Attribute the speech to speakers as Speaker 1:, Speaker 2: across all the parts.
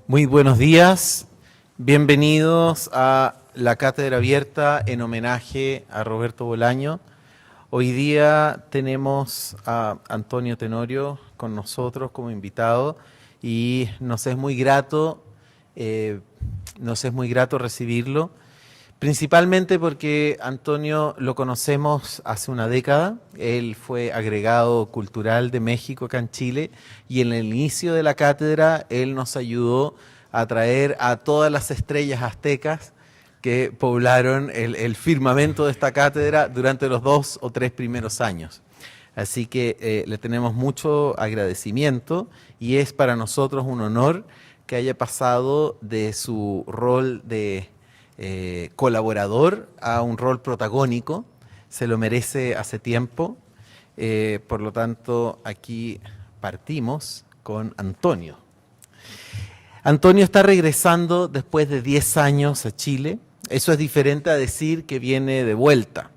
Speaker 1: Muy buenos días, bienvenidos a la Cátedra Abierta en homenaje a Roberto Bolaño. Hoy día tenemos a Antonio Tenorio con nosotros como invitado y nos es muy grato recibirlo, principalmente porque Antonio lo conocemos hace una década. Él fue agregado cultural de México acá en Chile y en el inicio de la cátedra él nos ayudó a traer a todas las estrellas aztecas que poblaron el firmamento de esta cátedra durante los 2 o 3 primeros años. Así que le tenemos mucho agradecimiento y es para nosotros un honor que haya pasado de su rol de colaborador a un rol protagónico. Se lo merece hace tiempo. Por lo tanto, aquí partimos con Antonio. Antonio está regresando después de 10 años a Chile. Eso es diferente a decir que viene de vuelta.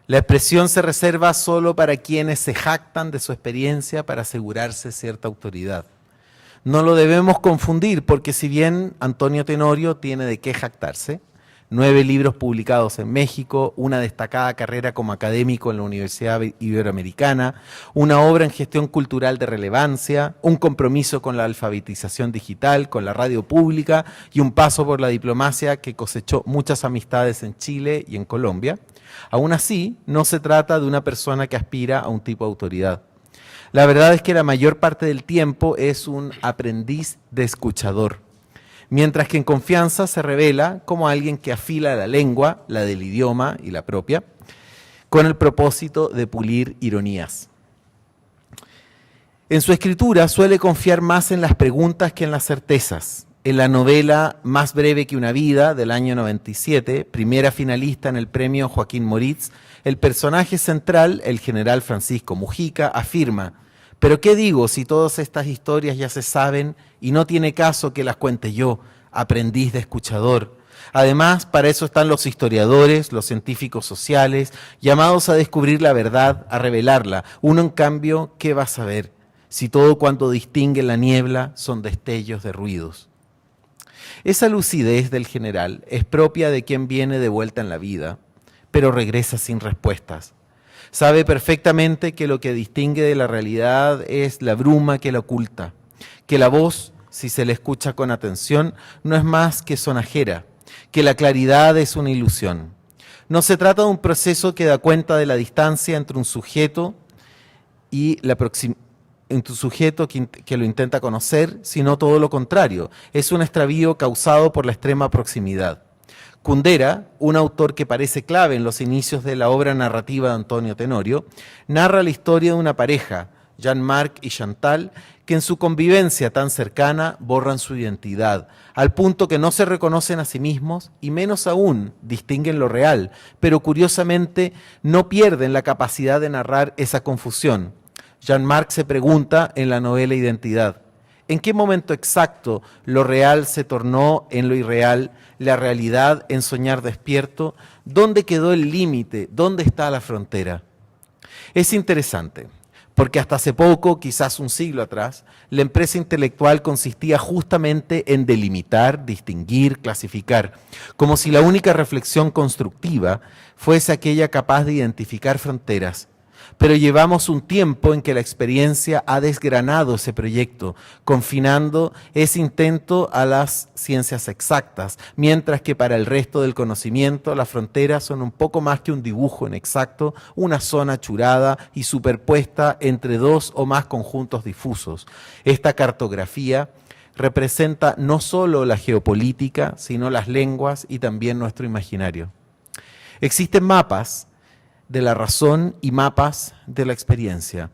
Speaker 1: La expresión se reserva solo para quienes se jactan de su experiencia para asegurarse cierta autoridad. No lo debemos confundir porque si bien Antonio Tenorio tiene de qué jactarse, 9 libros publicados en México, una destacada carrera como académico en la Universidad Iberoamericana, una obra en gestión cultural de relevancia, un compromiso con la alfabetización digital, con la radio pública y un paso por la diplomacia que cosechó muchas amistades en Chile y en Colombia. Aún así, no se trata de una persona que aspira a un tipo de autoridad. La verdad es que la mayor parte del tiempo es un aprendiz de escuchador, mientras que en confianza se revela como alguien que afila la lengua, la del idioma y la propia, con el propósito de pulir ironías. En su escritura suele confiar más en las preguntas que en las certezas. En la novela Más breve que una vida, del año 97, primera finalista en el premio Joaquín Moritz, el personaje central, el general Francisco Mujica, afirma: «¿Pero qué digo si todas estas historias ya se saben y no tiene caso que las cuente yo, aprendiz de escuchador? Además, para eso están los historiadores, los científicos sociales, llamados a descubrir la verdad, a revelarla. Uno, en cambio, ¿qué va a saber si todo cuanto distingue la niebla son destellos de ruidos?». Esa lucidez del general es propia de quien viene de vuelta en la vida, pero regresa sin respuestas. Sabe perfectamente que lo que distingue de la realidad es la bruma que la oculta, que la voz, si se le escucha con atención, no es más que sonajera, que la claridad es una ilusión. No se trata de un proceso que da cuenta de la distancia entre un sujeto y que lo intenta conocer, sino todo lo contrario. Es un extravío causado por la extrema proximidad. Kundera, un autor que parece clave en los inicios de la obra narrativa de Antonio Tenorio, narra la historia de una pareja, Jean-Marc y Chantal, que en su convivencia tan cercana borran su identidad, al punto que no se reconocen a sí mismos y menos aún distinguen lo real, pero curiosamente no pierden la capacidad de narrar esa confusión. Jean-Marc se pregunta en la novela Identidad: ¿en qué momento exacto lo real se tornó en lo irreal, la realidad en soñar despierto? ¿Dónde quedó el límite? ¿Dónde está la frontera? Es interesante, porque hasta hace poco, quizás un siglo atrás, la empresa intelectual consistía justamente en delimitar, distinguir, clasificar, como si la única reflexión constructiva fuese aquella capaz de identificar fronteras. Pero llevamos un tiempo en que la experiencia ha desgranado ese proyecto, confinando ese intento a las ciencias exactas, mientras que para el resto del conocimiento las fronteras son un poco más que un dibujo inexacto, una zona churada y superpuesta entre 2 o más conjuntos difusos. Esta cartografía representa no solo la geopolítica, sino las lenguas y también nuestro imaginario. Existen mapas de la razón y mapas de la experiencia.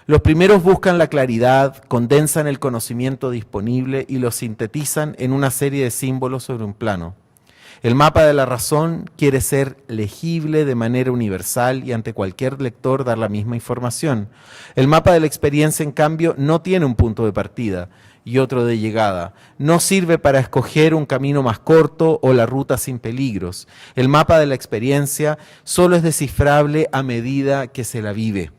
Speaker 1: Los primeros buscan la claridad, condensan el conocimiento disponible y lo sintetizan en una serie de símbolos sobre un plano. El mapa de la razón quiere ser legible de manera universal y ante cualquier lector dar la misma información. El mapa de la experiencia, en cambio, no tiene un punto de partida y otro de llegada. No sirve para escoger un camino más corto o la ruta sin peligros. El mapa de la experiencia solo es descifrable a medida que se la vive.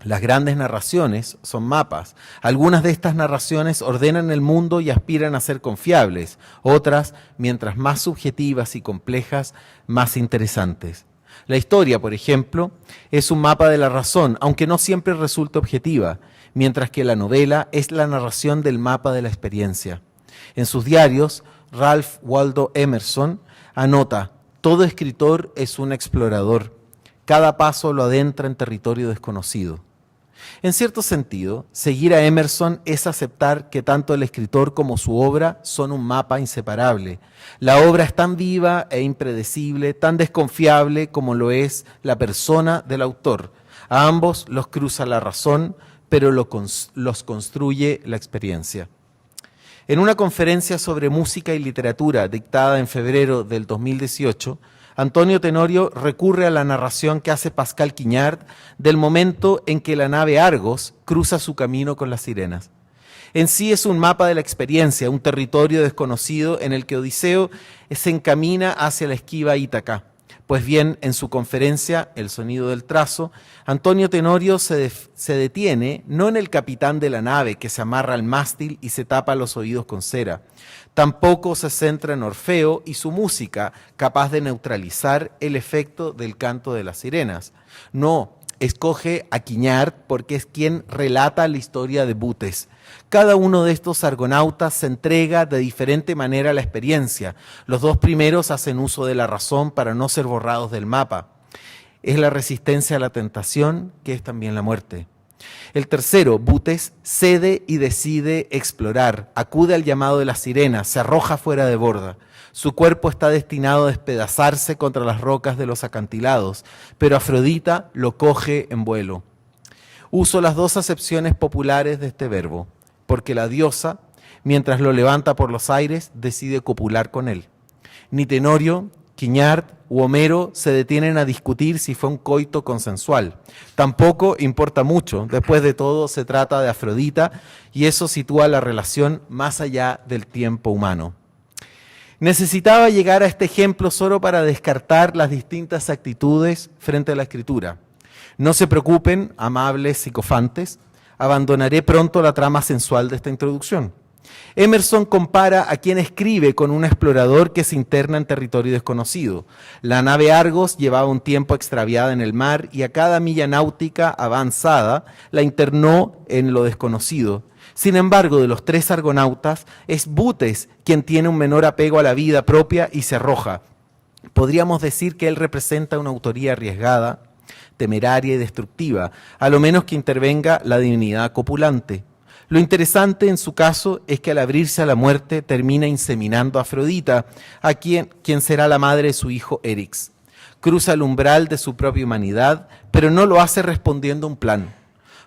Speaker 1: Las grandes narraciones son mapas. Algunas de estas narraciones ordenan el mundo y aspiran a ser confiables. Otras, mientras más subjetivas y complejas, más interesantes. La historia, por ejemplo, es un mapa de la razón, aunque no siempre resulta objetiva, mientras que la novela es la narración del mapa de la experiencia. En sus diarios, Ralph Waldo Emerson anota: todo escritor es un explorador. Cada paso lo adentra en territorio desconocido. En cierto sentido, seguir a Emerson es aceptar que tanto el escritor como su obra son un mapa inseparable. La obra es tan viva e impredecible, tan desconfiable como lo es la persona del autor. A ambos los cruza la razón, pero los construye la experiencia. En una conferencia sobre música y literatura dictada en febrero del 2018, Antonio Tenorio recurre a la narración que hace Pascal Quignard del momento en que la nave Argos cruza su camino con las sirenas. En sí es un mapa de la experiencia, un territorio desconocido en el que Odiseo se encamina hacia la esquiva Ítaca. Pues bien, en su conferencia, El sonido del trazo, Antonio Tenorio se detiene no en el capitán de la nave que se amarra al mástil y se tapa los oídos con cera. Tampoco se centra en Orfeo y su música, capaz de neutralizar el efecto del canto de las sirenas. No, escoge a Quignard porque es quien relata la historia de Butes. Cada uno de estos argonautas se entrega de diferente manera a la experiencia. Los dos primeros hacen uso de la razón para no ser borrados del mapa. Es la resistencia a la tentación, que es también la muerte. El tercero, Butes, cede y decide explorar, acude al llamado de las sirenas, se arroja fuera de borda. Su cuerpo está destinado a despedazarse contra las rocas de los acantilados, pero Afrodita lo coge en vuelo. Uso las dos acepciones populares de este verbo, porque la diosa, mientras lo levanta por los aires, decide copular con él. Ni Tenorio, Quignard u Homero se detienen a discutir si fue un coito consensual. Tampoco importa mucho, después de todo se trata de Afrodita y eso sitúa la relación más allá del tiempo humano. Necesitaba llegar a este ejemplo solo para descartar las distintas actitudes frente a la escritura. No se preocupen, amables psicofantes, abandonaré pronto la trama sensual de esta introducción. Emerson compara a quien escribe con un explorador que se interna en territorio desconocido. La nave Argos llevaba un tiempo extraviada en el mar y a cada milla náutica avanzada la internó en lo desconocido. Sin embargo, de los tres argonautas, es Butes quien tiene un menor apego a la vida propia y se arroja. Podríamos decir que él representa una autoría arriesgada, temeraria y destructiva, a lo menos que intervenga la divinidad copulante. Lo interesante en su caso es que al abrirse a la muerte termina inseminando a Afrodita, a quien será la madre de su hijo Erix. Cruza el umbral de su propia humanidad, pero no lo hace respondiendo a un plan.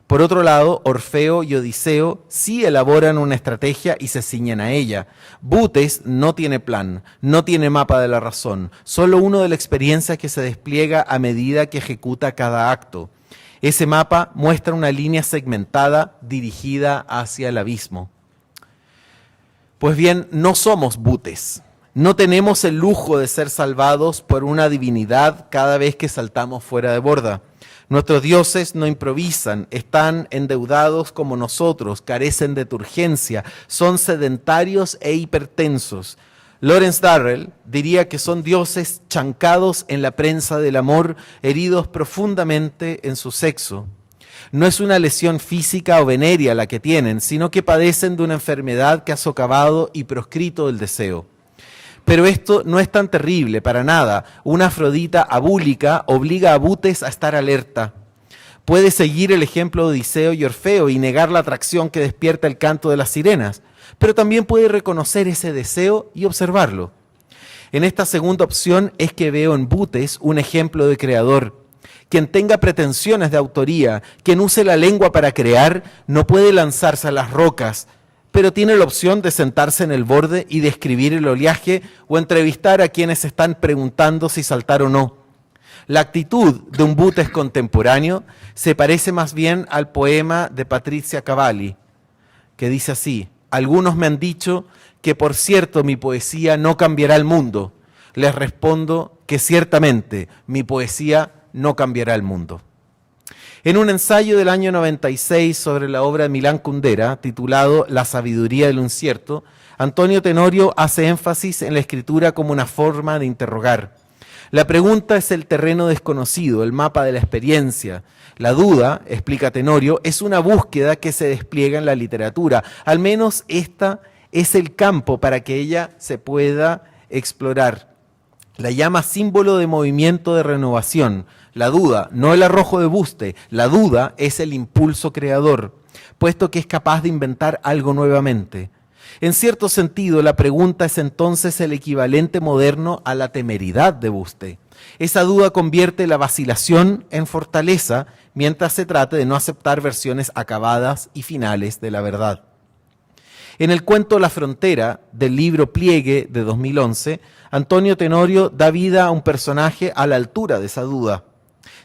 Speaker 1: Por otro lado, Orfeo y Odiseo sí elaboran una estrategia y se ciñen a ella. Butes no tiene plan, no tiene mapa de la razón, solo uno de la experiencia que se despliega a medida que ejecuta cada acto. Ese mapa muestra una línea segmentada dirigida hacia el abismo. Pues bien, no somos Butes. No tenemos el lujo de ser salvados por una divinidad cada vez que saltamos fuera de borda. Nuestros dioses no improvisan, están endeudados como nosotros, carecen de turgencia, son sedentarios e hipertensos. Lawrence Durrell diría que son dioses chancados en la prensa del amor, heridos profundamente en su sexo. No es una lesión física o venérea la que tienen, sino que padecen de una enfermedad que ha socavado y proscrito el deseo. Pero esto no es tan terrible, para nada. Una Afrodita abúlica obliga a Butes a estar alerta. Puede seguir el ejemplo de Odiseo y Orfeo y negar la atracción que despierta el canto de las sirenas, pero también puede reconocer ese deseo y observarlo. En esta segunda opción es que veo en Butes un ejemplo de creador. Quien tenga pretensiones de autoría, quien use la lengua para crear, no puede lanzarse a las rocas, pero tiene la opción de sentarse en el borde y describir el oleaje o entrevistar a quienes están preguntando si saltar o no. La actitud de un Butes contemporáneo se parece más bien al poema de Patrizia Cavalli, que dice así: algunos me han dicho que por cierto mi poesía no cambiará el mundo. Les respondo que ciertamente mi poesía no cambiará el mundo. En un ensayo del año 96 sobre la obra de Milán Kundera, titulado La sabiduría de lo incierto, Antonio Tenorio hace énfasis en la escritura como una forma de interrogar. La pregunta es el terreno desconocido, el mapa de la experiencia. La duda, explica Tenorio, es una búsqueda que se despliega en la literatura. Al menos esta es el campo para que ella se pueda explorar. La llama símbolo de movimiento de renovación. La duda, no el arrojo de buste, la duda es el impulso creador, puesto que es capaz de inventar algo nuevamente. En cierto sentido, la pregunta es entonces el equivalente moderno a la temeridad de Buste. Esa duda convierte la vacilación en fortaleza mientras se trate de no aceptar versiones acabadas y finales de la verdad. En el cuento La frontera del libro Pliegue de 2011, Antonio Tenorio da vida a un personaje a la altura de esa duda.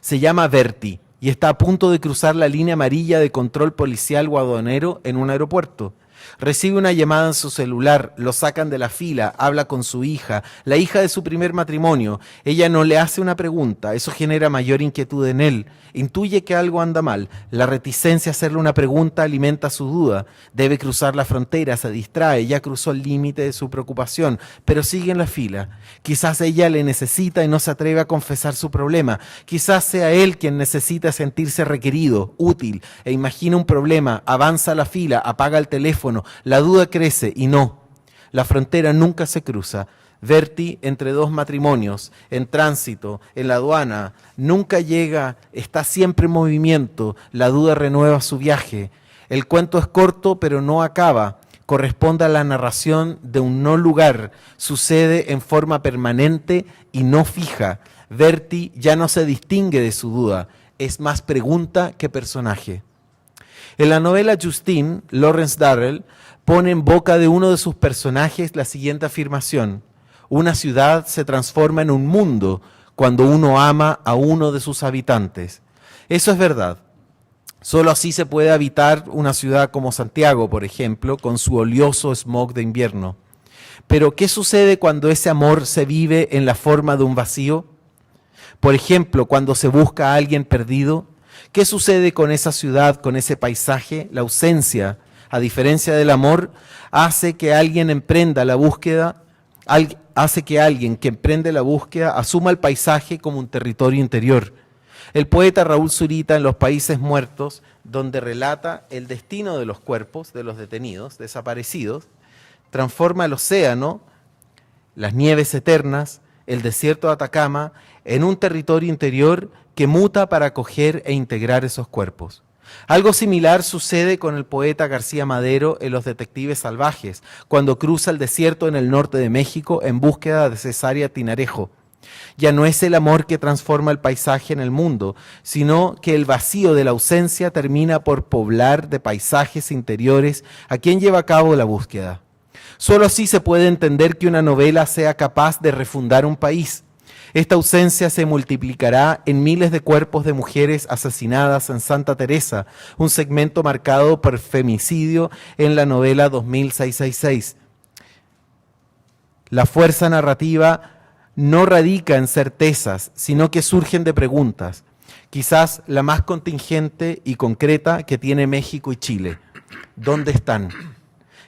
Speaker 1: Se llama Berti y está a punto de cruzar la línea amarilla de control policial o aduanero en un aeropuerto. Recibe una llamada en su celular, lo sacan de la fila, habla con su hija, la hija de su primer matrimonio. Ella no le hace una pregunta, eso genera mayor inquietud en él. Intuye que algo anda mal. La reticencia a hacerle una pregunta alimenta su duda. Debe cruzar la frontera, se distrae, ya cruzó el límite de su preocupación, pero sigue en la fila. Quizás ella le necesita y no se atreve a confesar su problema. Quizás sea él quien necesita sentirse requerido, útil, e imagina un problema, avanza a la fila, apaga el teléfono. La duda crece y no. La frontera nunca se cruza. Berti entre dos matrimonios, en tránsito, en la aduana, nunca llega, está siempre en movimiento, la duda renueva su viaje. El cuento es corto pero no acaba, corresponde a la narración de un no lugar, sucede en forma permanente y no fija. Berti ya no se distingue de su duda, es más pregunta que personaje. En la novela Justine, Lawrence Durrell pone en boca de uno de sus personajes la siguiente afirmación: una ciudad se transforma en un mundo cuando uno ama a uno de sus habitantes. Eso es verdad. Solo así se puede habitar una ciudad como Santiago, por ejemplo, con su olioso smog de invierno. Pero, ¿qué sucede cuando ese amor se vive en la forma de un vacío? Por ejemplo, cuando se busca a alguien perdido. ¿Qué sucede con esa ciudad, con ese paisaje? La ausencia, a diferencia del amor, hace que alguien emprenda la búsqueda, hace que alguien que emprende la búsqueda asuma el paisaje como un territorio interior. El poeta Raúl Zurita en Los Países Muertos, donde relata el destino de los cuerpos de los detenidos, desaparecidos, transforma el océano, las nieves eternas, el desierto de Atacama, en un territorio interior que muta para acoger e integrar esos cuerpos. Algo similar sucede con el poeta García Madero en Los Detectives Salvajes, cuando cruza el desierto en el norte de México en búsqueda de Cesárea Tinarejo. Ya no es el amor que transforma el paisaje en el mundo, sino que el vacío de la ausencia termina por poblar de paisajes interiores a quien lleva a cabo la búsqueda. Solo así se puede entender que una novela sea capaz de refundar un país. Esta ausencia se multiplicará en miles de cuerpos de mujeres asesinadas en Santa Teresa, un segmento marcado por femicidio en la novela 2666. La fuerza narrativa no radica en certezas, sino que surgen de preguntas. Quizás la más contingente y concreta que tiene México y Chile. ¿Dónde están?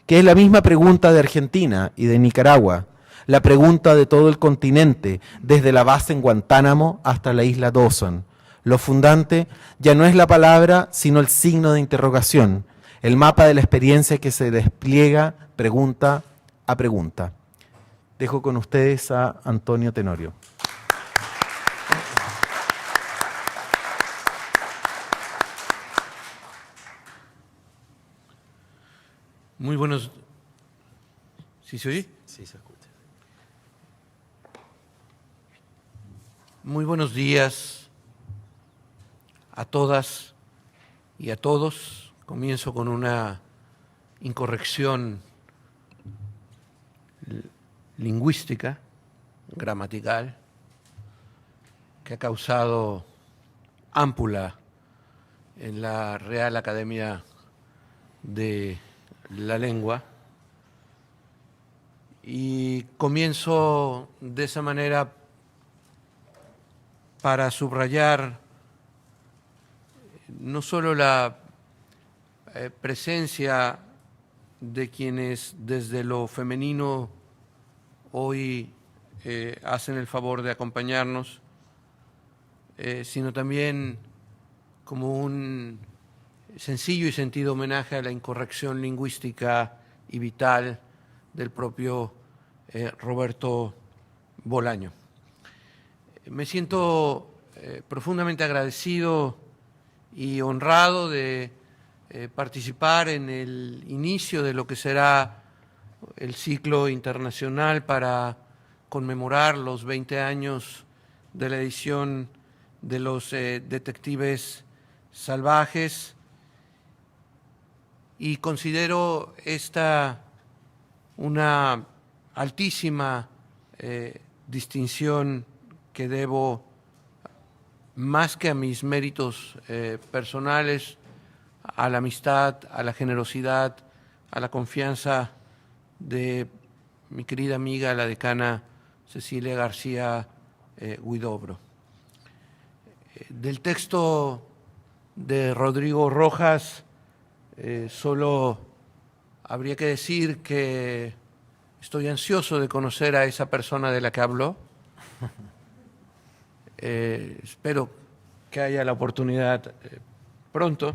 Speaker 1: Que es la misma pregunta de Argentina y de Nicaragua. La pregunta de todo el continente, desde la base en Guantánamo hasta la isla Dawson. Lo fundante ya no es la palabra, sino el signo de interrogación, el mapa de la experiencia que se despliega pregunta a pregunta. Dejo con ustedes a Antonio Tenorio.
Speaker 2: Muy buenos... ¿Sí se oye?
Speaker 1: Sí, se escucha.
Speaker 2: Muy buenos días a todas y a todos. Comienzo con una incorrección lingüística, gramatical, que ha causado ámpula en la Real Academia de la Lengua. Y comienzo de esa manera para subrayar no solo la presencia de quienes desde lo femenino hoy hacen el favor de acompañarnos, sino también como un sencillo y sentido homenaje a la incorrección lingüística y vital del propio Roberto Bolaño. Me siento profundamente agradecido y honrado de participar en el inicio de lo que será el ciclo internacional para conmemorar los 20 años de la edición de los Detectives Salvajes, y considero esta una altísima distinción que debo, más que a mis méritos personales, a la amistad, a la generosidad, a la confianza de mi querida amiga, la decana Cecilia García Huidobro. Del texto de Rodrigo Rojas, solo habría que decir que estoy ansioso de conocer a esa persona de la que habló. Espero que haya la oportunidad pronto,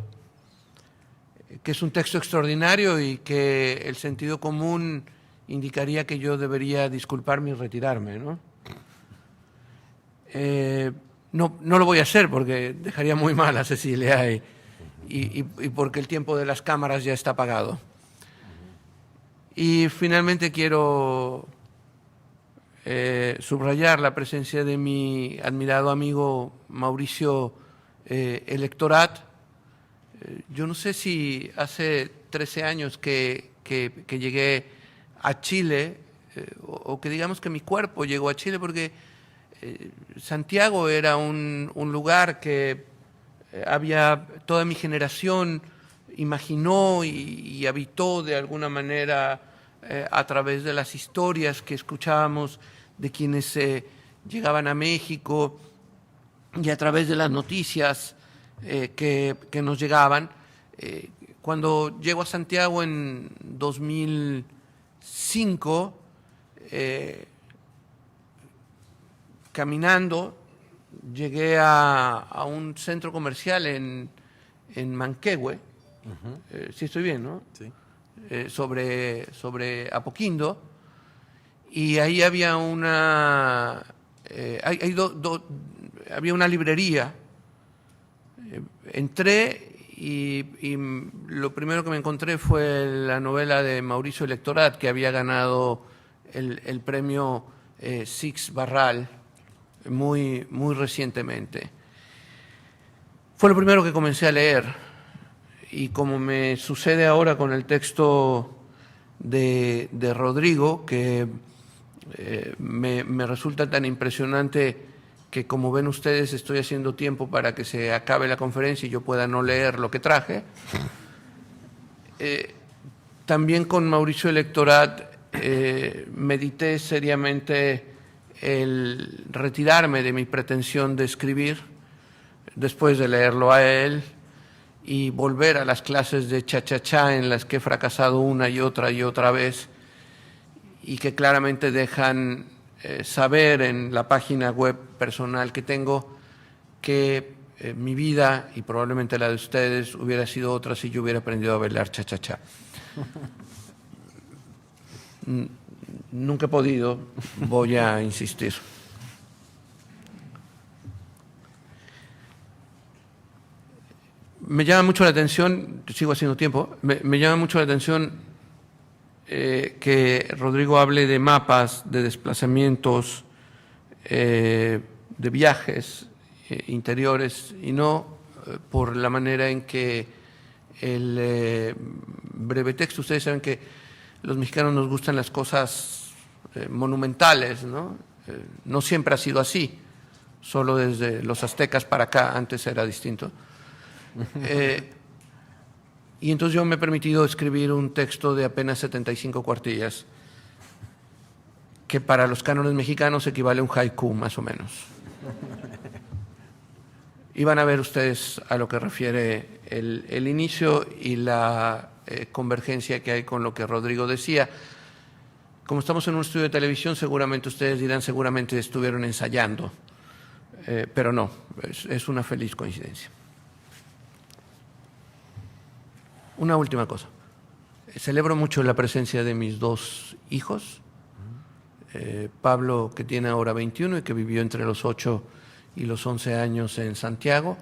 Speaker 2: que es un texto extraordinario y que el sentido común indicaría que yo debería disculparme y retirarme, ¿no? No lo voy a hacer porque dejaría muy mal a Cecilia y porque el tiempo de las cámaras ya está pagado. Y finalmente quiero subrayar la presencia de mi admirado amigo Mauricio Electorat. Yo no sé si hace 13 años que llegué a Chile, o que digamos que mi cuerpo llegó a Chile, porque Santiago era un lugar que había toda mi generación imaginó y habitó de alguna manera a través de las historias que escuchábamos de quienes llegaban a México y a través de las noticias que nos llegaban. Cuando llego a Santiago en 2005, caminando, llegué a un centro comercial en Manquehue. Sí estoy bien, ¿no?
Speaker 1: Sí.
Speaker 2: Sobre Apoquindo, y ahí había había una librería. Entré y lo primero que me encontré fue la novela de Mauricio Electorat, que había ganado el premio Six Barral muy recientemente. Fue lo primero que comencé a leer. Y como me sucede ahora con el texto de Rodrigo, que me resulta tan impresionante que, como ven ustedes, estoy haciendo tiempo para que se acabe la conferencia y yo pueda no leer lo que traje. También con Mauricio Electorat medité seriamente el retirarme de mi pretensión de escribir después de leerlo a él, y volver a las clases de cha-cha-cha en las que he fracasado una y otra vez, y que claramente dejan saber en la página web personal que tengo que mi vida, y probablemente la de ustedes, hubiera sido otra si yo hubiera aprendido a bailar cha-cha-cha. Nunca he podido, voy a insistir. Me llama mucho la atención, sigo haciendo tiempo, me llama mucho la atención que Rodrigo hable de mapas, de desplazamientos, de viajes interiores, y no por la manera en que el breve texto. Ustedes saben que los mexicanos nos gustan las cosas monumentales, ¿no? No siempre ha sido así, solo desde los aztecas para acá, antes era distinto. Y entonces yo me he permitido escribir un texto de apenas 75 cuartillas, que para los cánones mexicanos equivale a un haiku, más o menos. Y van a ver ustedes a lo que refiere el inicio y la convergencia que hay con lo que Rodrigo decía. Como estamos en un estudio de televisión, seguramente ustedes dirán, seguramente estuvieron ensayando, pero no, es una feliz coincidencia. Una última cosa. Celebro mucho la presencia de mis dos hijos, Pablo, que tiene ahora 21 y que vivió entre los 8 y los 11 años en Santiago,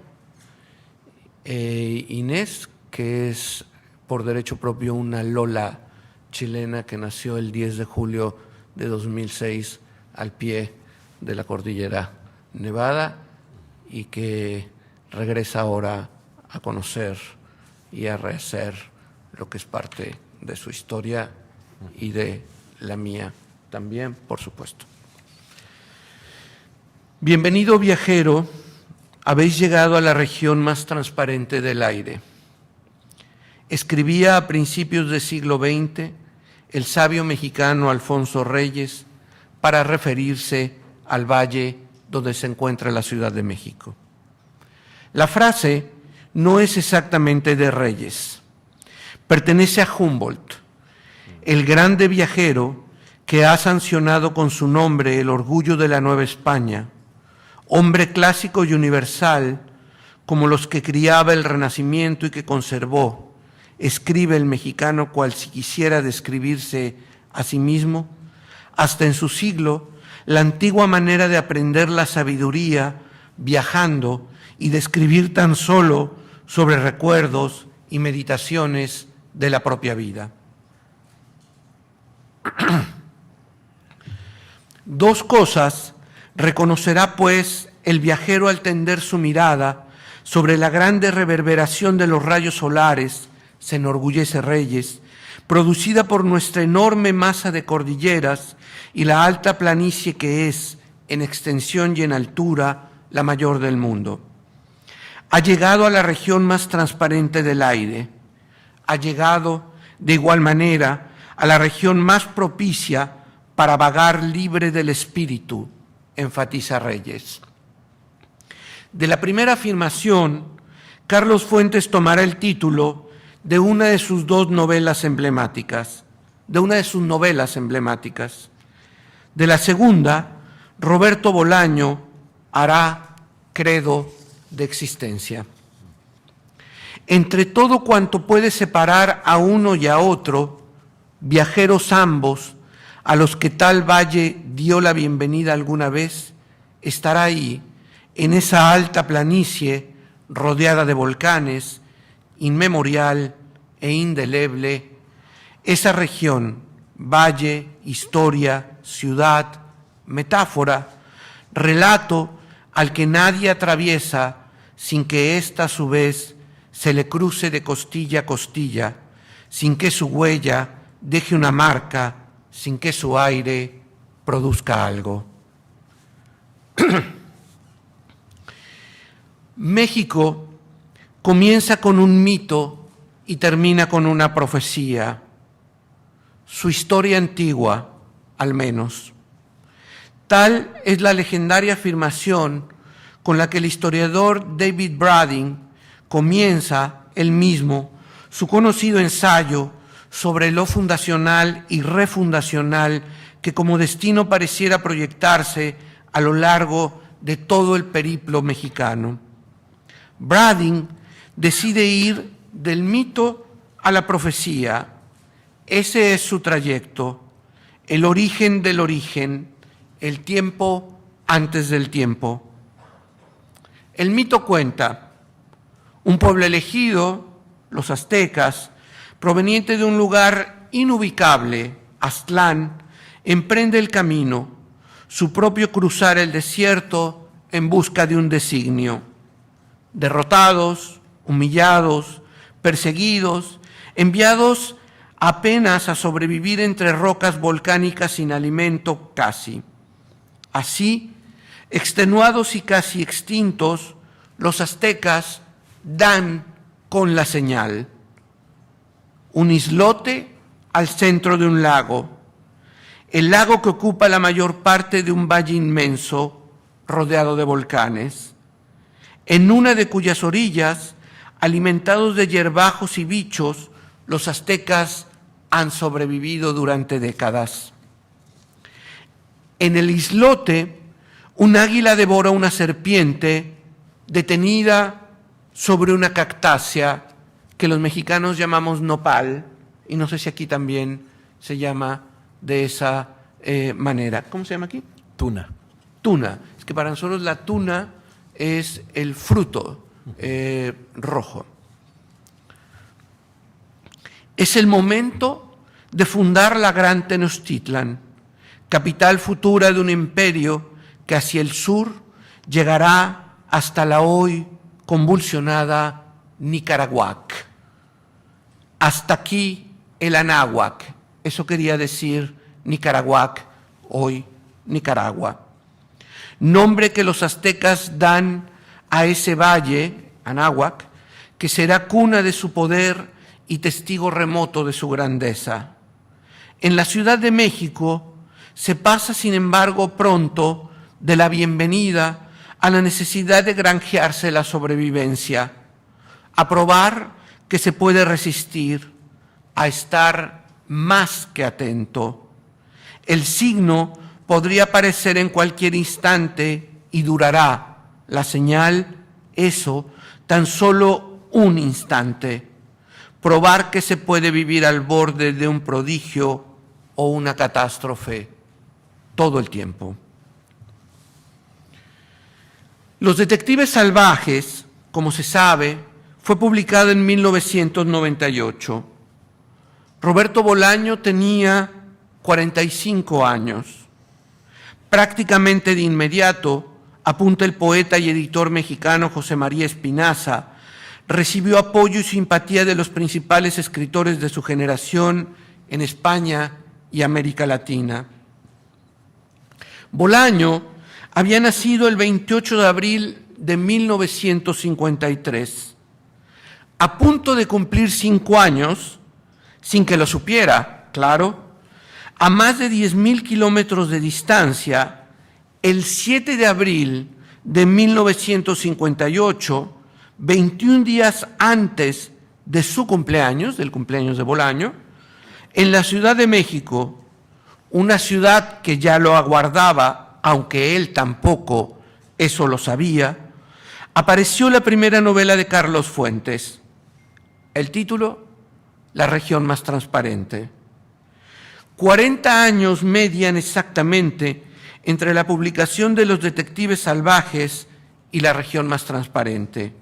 Speaker 2: Inés, que es por derecho propio una Lola chilena que nació el 10 de julio de 2006 al pie de la cordillera Nevada y que regresa ahora a conocer y a rehacer lo que es parte de su historia y de la mía también, por supuesto. Bienvenido, viajero, habéis llegado a la región más transparente del aire. Escribía a principios del siglo XX el sabio mexicano Alfonso Reyes para referirse al valle donde se encuentra la Ciudad de México. La frase no es exactamente de Reyes, pertenece a Humboldt, el grande viajero que ha sancionado con su nombre el orgullo de la Nueva España, hombre clásico y universal como los que criaba el Renacimiento y que conservó, escribe el mexicano cual si quisiera describirse a sí mismo, hasta en su siglo, la antigua manera de aprender la sabiduría viajando y de escribir tan solo sobre recuerdos y meditaciones de la propia vida. Dos cosas reconocerá, pues, el viajero al tender su mirada sobre la grande reverberación de los rayos solares, se enorgullece Reyes, producida por nuestra enorme masa de cordilleras y la alta planicie que es, en extensión y en altura, la mayor del mundo. Ha llegado a la región más transparente del aire, ha llegado, de igual manera, a la región más propicia para vagar libre del espíritu, enfatiza Reyes. De la primera afirmación, Carlos Fuentes tomará el título de una de sus novelas emblemáticas. De la segunda, Roberto Bolaño hará credo de existencia. Entre todo cuanto puede separar a uno y a otro, viajeros ambos, a los que tal valle dio la bienvenida alguna vez, estará ahí, en esa alta planicie rodeada de volcanes, inmemorial e indeleble, esa región, valle, historia, ciudad, metáfora, relato al que nadie atraviesa sin que ésta a su vez se le cruce de costilla a costilla, sin que su huella deje una marca, sin que su aire produzca algo. México comienza con un mito y termina con una profecía, su historia antigua, al menos. Tal es la legendaria afirmación con la que el historiador David Brading comienza él mismo su conocido ensayo sobre lo fundacional y refundacional que como destino pareciera proyectarse a lo largo de todo el periplo mexicano. Brading decide ir del mito a la profecía. Ese es su trayecto, el origen del origen, el tiempo antes del tiempo. El mito cuenta, un pueblo elegido, los aztecas, proveniente de un lugar inubicable, Aztlán, emprende el camino, su propio cruzar el desierto en busca de un designio. Derrotados, humillados, perseguidos, enviados apenas a sobrevivir entre rocas volcánicas sin alimento casi. Así, extenuados y casi extintos, los aztecas dan con la señal. Un islote al centro de un lago, el lago que ocupa la mayor parte de un valle inmenso rodeado de volcanes. en una de cuyas orillas, alimentados de hierbajos y bichos, los aztecas han sobrevivido durante décadas. En el islote, un águila devora una serpiente detenida sobre una cactácea que los mexicanos llamamos nopal, y no sé si aquí también se llama de esa manera. ¿Cómo se llama aquí?
Speaker 1: Tuna.
Speaker 2: Tuna. Es que para nosotros la tuna es el fruto rojo. Es el momento de fundar la Gran Tenochtitlan, capital futura de un imperio que hacia el sur llegará hasta la hoy convulsionada Nicaragüac. Hasta aquí el Anáhuac, eso quería decir Nicaragüac, hoy Nicaragua. Nombre que los aztecas dan a ese valle, Anáhuac, que será cuna de su poder y testigo remoto de su grandeza. En la Ciudad de México se pasa, sin embargo, pronto de la bienvenida a la necesidad de granjearse la sobrevivencia, a probar que se puede resistir, a estar más que atento. El signo podría aparecer en cualquier instante y durará, la señal, eso, tan solo un instante. Probar que se puede vivir al borde de un prodigio o una catástrofe todo el tiempo. Los detectives salvajes, como se sabe, fue publicado en 1998. Roberto Bolaño tenía 45 años. Prácticamente de inmediato, apunta el poeta y editor mexicano José María Espinaza, recibió apoyo y simpatía de los principales escritores de su generación en España y América Latina. Bolaño había nacido el 28 de abril de 1953. A punto de cumplir 5 años, sin que lo supiera, claro, a más de 10.000 kilómetros de distancia, el 7 de abril de 1958, 21 días antes de su cumpleaños, del cumpleaños de Bolaño, en la Ciudad de México, una ciudad que ya lo aguardaba, aunque él tampoco eso lo sabía, apareció la primera novela de Carlos Fuentes. El título, La región más transparente. 40 años median exactamente entre la publicación de Los detectives salvajes y La región más transparente.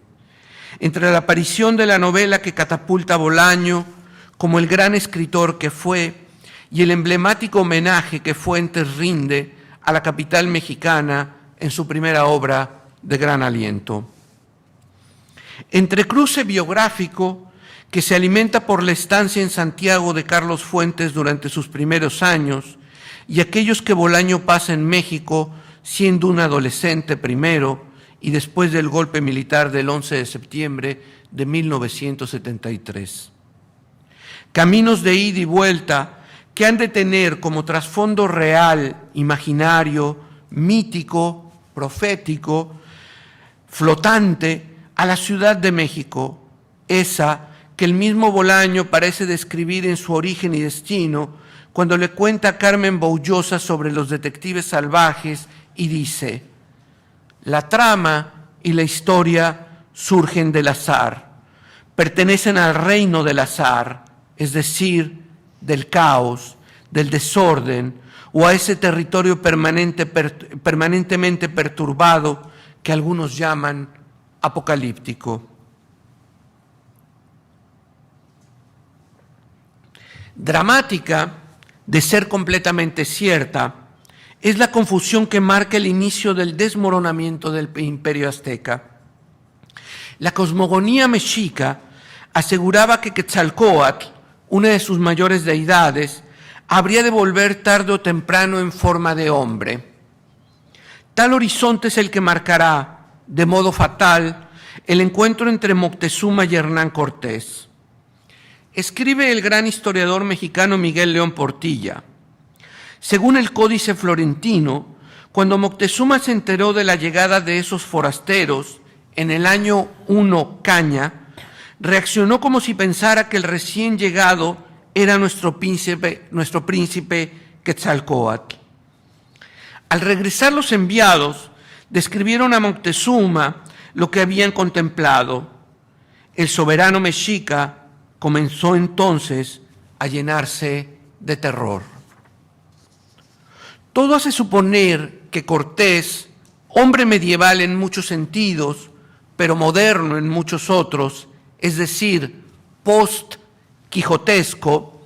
Speaker 2: Entre la aparición de la novela que catapulta a Bolaño como el gran escritor que fue y el emblemático homenaje que Fuentes rinde a la capital mexicana en su primera obra de gran aliento. Entre cruce biográfico que se alimenta por la estancia en Santiago de Carlos Fuentes durante sus primeros años y aquellos que Bolaño pasa en México siendo un adolescente primero y después del golpe militar del 11 de septiembre de 1973. Caminos de ida y vuelta que han de tener como trasfondo real, imaginario, mítico, profético, flotante a la Ciudad de México, esa que el mismo Bolaño parece describir en su Origen y destino cuando le cuenta a Carmen Boullosa sobre los detectives salvajes y dice: la trama y la historia surgen del azar, pertenecen al reino del azar, es decir, del caos, del desorden, o a ese territorio permanentemente perturbado que algunos llaman apocalíptico. Dramática, de ser completamente cierta, es la confusión que marca el inicio del desmoronamiento del imperio azteca. La cosmogonía mexica aseguraba que Quetzalcóatl, una de sus mayores deidades, habría de volver tarde o temprano en forma de hombre. Tal horizonte es el que marcará, de modo fatal, el encuentro entre Moctezuma y Hernán Cortés. Escribe el gran historiador mexicano Miguel León Portilla: según el Códice Florentino, cuando Moctezuma se enteró de la llegada de esos forasteros, en el año 1 Caña, reaccionó como si pensara que el recién llegado era nuestro príncipe Quetzalcóatl. Al regresar los enviados, describieron a Moctezuma lo que habían contemplado. El soberano mexica comenzó entonces a llenarse de terror. Todo hace suponer que Cortés, hombre medieval en muchos sentidos, pero moderno en muchos otros, es decir, post-quijotesco,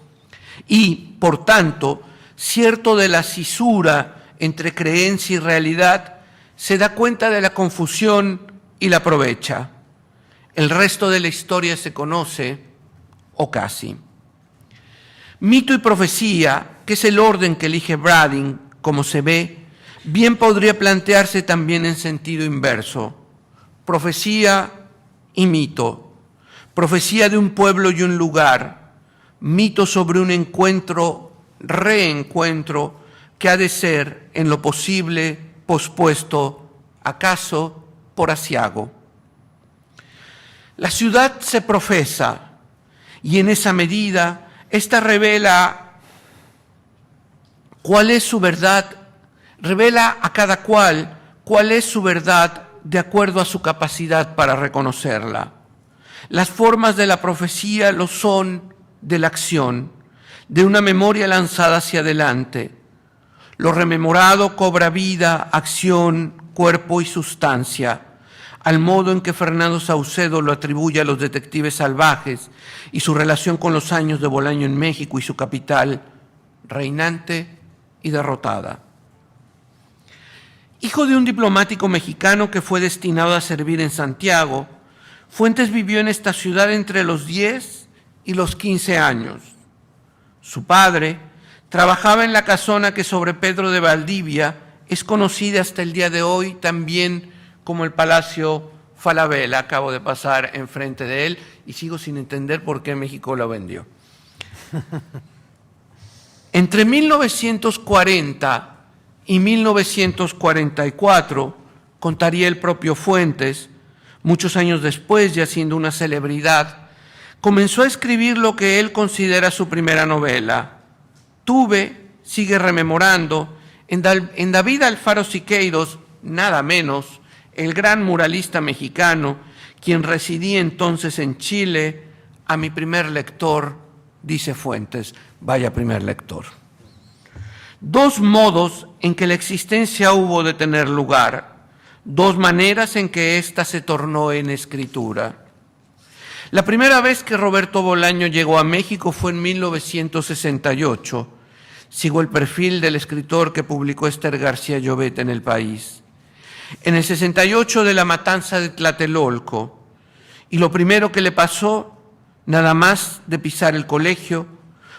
Speaker 2: y, por tanto, cierto de la cisura entre creencia y realidad, se da cuenta de la confusión y la aprovecha. El resto de la historia se conoce, o casi. Mito y profecía, que es el orden que elige Brading, como se ve, bien podría plantearse también en sentido inverso. Profecía y mito. Profecía de un pueblo y un lugar. Mito sobre un encuentro, reencuentro, que ha de ser, en lo posible, pospuesto, acaso, por aciago. La ciudad se profesa, y en esa medida, esta revela cuál es su verdad, revela a cada cual es su verdad de acuerdo a su capacidad para reconocerla. Las formas de la profecía lo son de la acción, de una memoria lanzada hacia adelante. Lo rememorado cobra vida, acción, cuerpo y sustancia, al modo en que Fernando Saucedo lo atribuye a los detectives salvajes y su relación con los años de Bolaño en México y su capital, reinante y derrotada. Hijo de un diplomático mexicano que fue destinado a servir en Santiago, Fuentes vivió en esta ciudad entre los 10 y los 15 años. Su padre trabajaba en la casona que sobre Pedro de Valdivia es conocida hasta el día de hoy también como el Palacio Falabella. Acabo de pasar enfrente de él y sigo sin entender por qué México lo vendió. Entre 1940 y 1944, contaría el propio Fuentes, muchos años después, ya siendo una celebridad, comenzó a escribir lo que él considera su primera novela. Tuve, sigue rememorando, en David Alfaro Siqueiros, nada menos, el gran muralista mexicano, quien residía entonces en Chile, a mi primer lector, dice Fuentes, vaya primer lector. Dos modos en que la existencia hubo de tener lugar, dos maneras en que ésta se tornó en escritura. La primera vez que Roberto Bolaño llegó a México fue en 1968. Sigo el perfil del escritor que publicó Esther García Llobet en El País. En el 68 de la matanza de Tlatelolco, y lo primero que le pasó, nada más de pisar el colegio,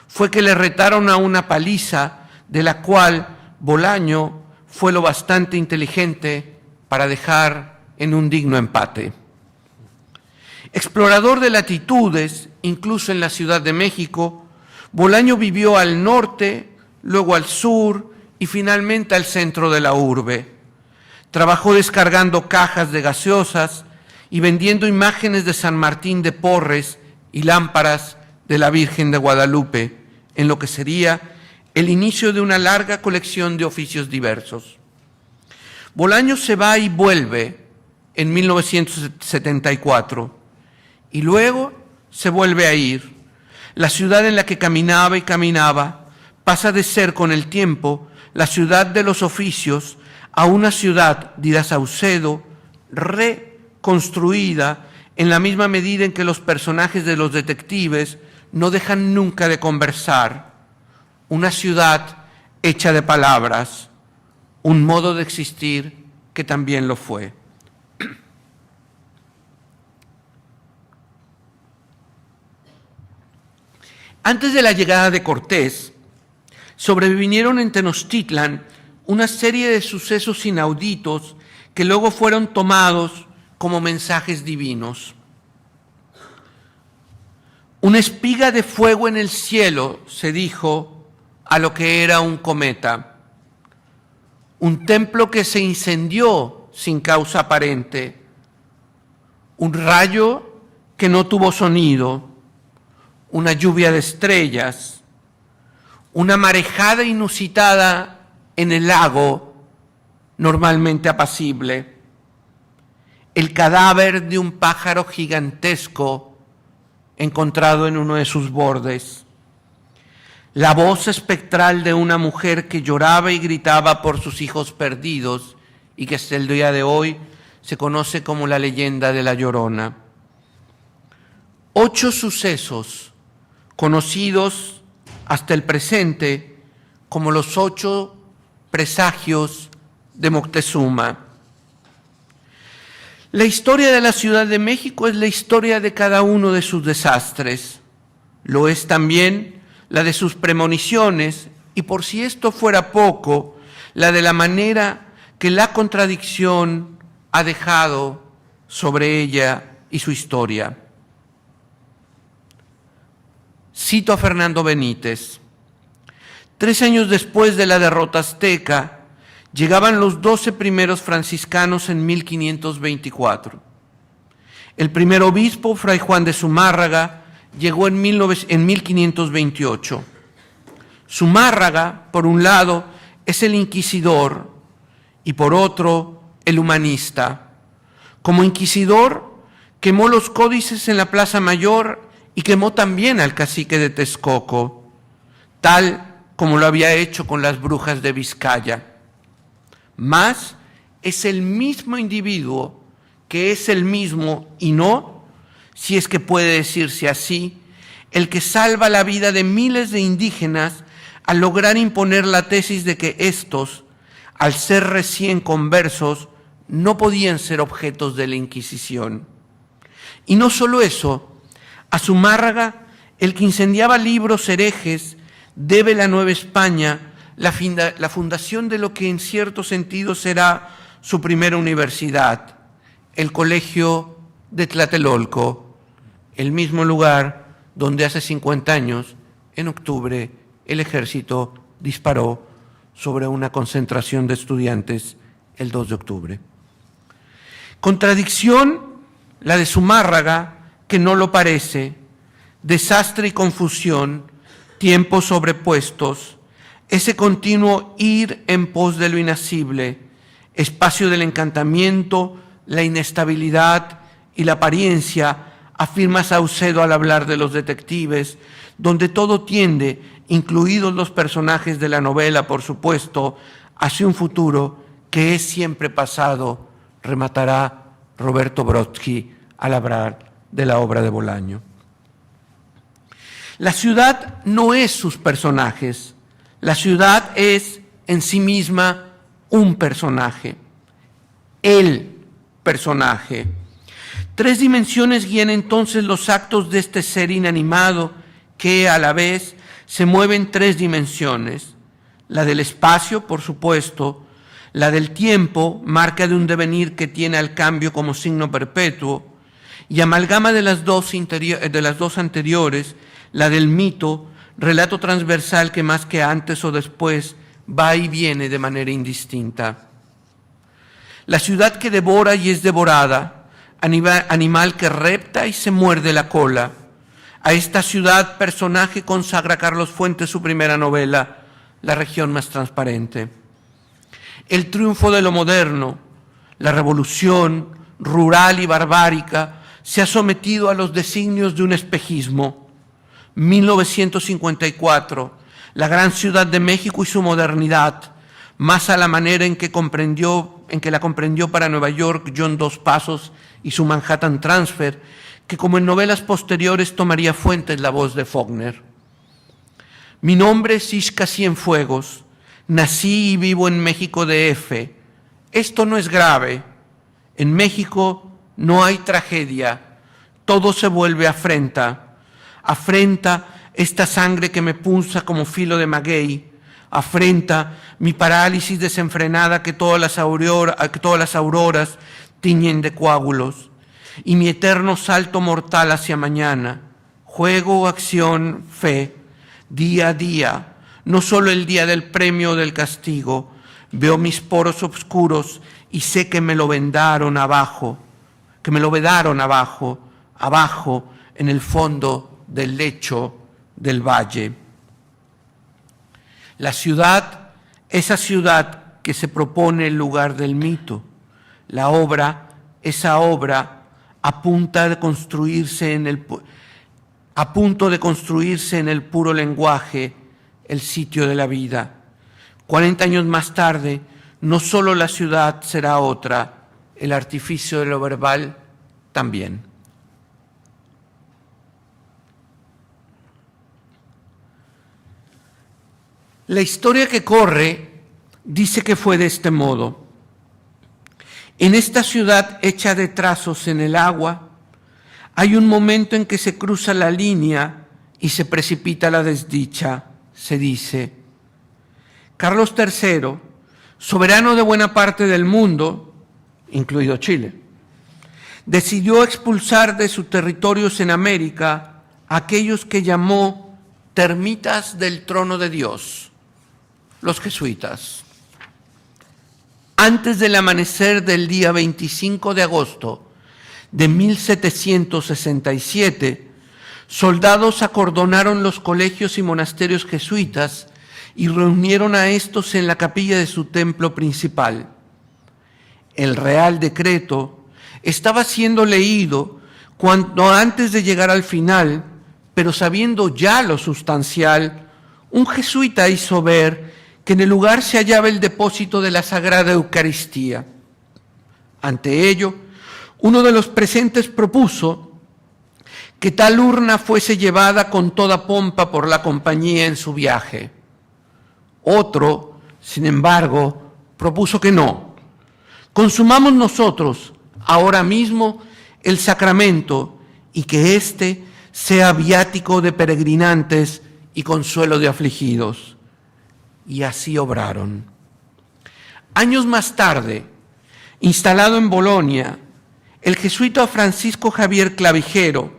Speaker 2: fue que le retaron a una paliza de la cual Bolaño fue lo bastante inteligente para dejar en un digno empate. Explorador de latitudes, incluso en la Ciudad de México, Bolaño vivió al norte, luego al sur y finalmente al centro de la urbe. Trabajó descargando cajas de gaseosas y vendiendo imágenes de San Martín de Porres y lámparas de la Virgen de Guadalupe, en lo que sería el inicio de una larga colección de oficios diversos. Bolaño se va y vuelve en 1974 y luego se vuelve a ir. La ciudad en la que caminaba y caminaba pasa de ser con el tiempo la ciudad de los oficios a una ciudad, dirá Saucedo, reconstruida en la misma medida en que los personajes de los detectives no dejan nunca de conversar. Una ciudad hecha de palabras, un modo de existir que también lo fue. Antes de la llegada de Cortés, sobrevinieron en Tenochtitlan una serie de sucesos inauditos que luego fueron tomados como mensajes divinos. Una espiga de fuego en el cielo, se dijo, a lo que era un cometa. Un templo que se incendió sin causa aparente. un rayo que no tuvo sonido, una lluvia de estrellas, una marejada inusitada en el lago, normalmente apacible, el cadáver de un pájaro gigantesco encontrado en uno de sus bordes, la voz espectral de una mujer que lloraba y gritaba por sus hijos perdidos y que hasta el día de hoy se conoce como la leyenda de la Llorona. 8 sucesos conocidos hasta el presente como los 8 presagios de Moctezuma. La historia de la Ciudad de México es la historia de cada uno de sus desastres. Lo es también la de sus premoniciones y, por si esto fuera poco, la de la manera que la contradicción ha dejado sobre ella y su historia. Cito a Fernando Benítez. 3 años después de la derrota azteca, llegaban los 12 primeros franciscanos en 1524. El primer obispo, Fray Juan de Zumárraga, llegó en 1528. Zumárraga, por un lado, es el inquisidor y por otro, el humanista. Como inquisidor, quemó los códices en la Plaza Mayor y quemó también al cacique de Texcoco, tal como lo había hecho con las brujas de Vizcaya. Mas es el mismo individuo que es el mismo y no, si es que puede decirse así, el que salva la vida de miles de indígenas al lograr imponer la tesis de que estos, al ser recién conversos, no podían ser objetos de la Inquisición. Y no solo eso, a Zumárraga, el que incendiaba libros herejes, debe la Nueva España la fundación de lo que en cierto sentido será su primera universidad, el Colegio de Tlatelolco, el mismo lugar donde hace 50 años, en octubre, el ejército disparó sobre una concentración de estudiantes el 2 de octubre. Contradicción, la de Zumárraga, que no lo parece, desastre y confusión, tiempos sobrepuestos, ese continuo ir en pos de lo inacible, espacio del encantamiento, la inestabilidad y la apariencia, afirma Saucedo al hablar de los detectives, donde todo tiende, incluidos los personajes de la novela, por supuesto, hacia un futuro que es siempre pasado, rematará Roberto Brodsky al hablar de la obra de Bolaño. La ciudad no es sus personajes, la ciudad es en sí misma un personaje, el personaje. 3 dimensiones guían entonces los actos de este ser inanimado que a la vez se mueve en 3 dimensiones. La del espacio, por supuesto, la del tiempo, marca de un devenir que tiene al cambio como signo perpetuo, y amalgama de las dos anteriores, la del mito, relato transversal que más que antes o después va y viene de manera indistinta. La ciudad que devora y es devorada, animal que repta y se muerde la cola. A esta ciudad, personaje, consagra Carlos Fuentes su primera novela, La región más transparente. El triunfo de lo moderno, la revolución rural y barbárica, se ha sometido a los designios de un espejismo. 1954, la gran Ciudad de México y su modernidad, más a la manera en que la comprendió para Nueva York John Dos Passos y su Manhattan Transfer, que como en novelas posteriores tomaría Fuentes la voz de Faulkner. Mi nombre es Isca Cienfuegos, nací y vivo en México DF. Esto no es grave. En México no hay tragedia, todo se vuelve afrenta. Afrenta esta sangre que me punza como filo de maguey, afrenta mi parálisis desenfrenada que todas las auroras tiñen de coágulos, y mi eterno salto mortal hacia mañana, juego, acción, fe, día a día, no solo el día del premio o del castigo, veo mis poros oscuros y sé que me lo vendaron abajo, que me lo vedaron abajo, en el fondo del lecho del valle. La ciudad, esa ciudad que se propone el lugar del mito. La obra, esa obra a punto de construirse en el puro lenguaje, el sitio de la vida. 40 años más tarde, no solo la ciudad será otra, el artificio de lo verbal también. La historia que corre dice que fue de este modo. En esta ciudad hecha de trazos en el agua, hay un momento en que se cruza la línea y se precipita la desdicha, se dice. Carlos III, soberano de buena parte del mundo, incluido Chile, decidió expulsar de sus territorios en América a aquellos que llamó termitas del trono de Dios, los jesuitas. Antes del amanecer del día 25 de agosto de 1767, soldados acordonaron los colegios y monasterios jesuitas y reunieron a estos en la capilla de su templo principal. El Real Decreto estaba siendo leído cuando antes de llegar al final, pero sabiendo ya lo sustancial, un jesuita hizo ver que en el lugar se hallaba el depósito de la Sagrada Eucaristía. Ante ello, uno de los presentes propuso que tal urna fuese llevada con toda pompa por la compañía en su viaje. Otro, sin embargo, propuso que no. Consumamos nosotros ahora mismo el sacramento y que éste sea viático de peregrinantes y consuelo de afligidos. Y así obraron. Años más tarde, instalado en Bolonia, el jesuita Francisco Javier Clavijero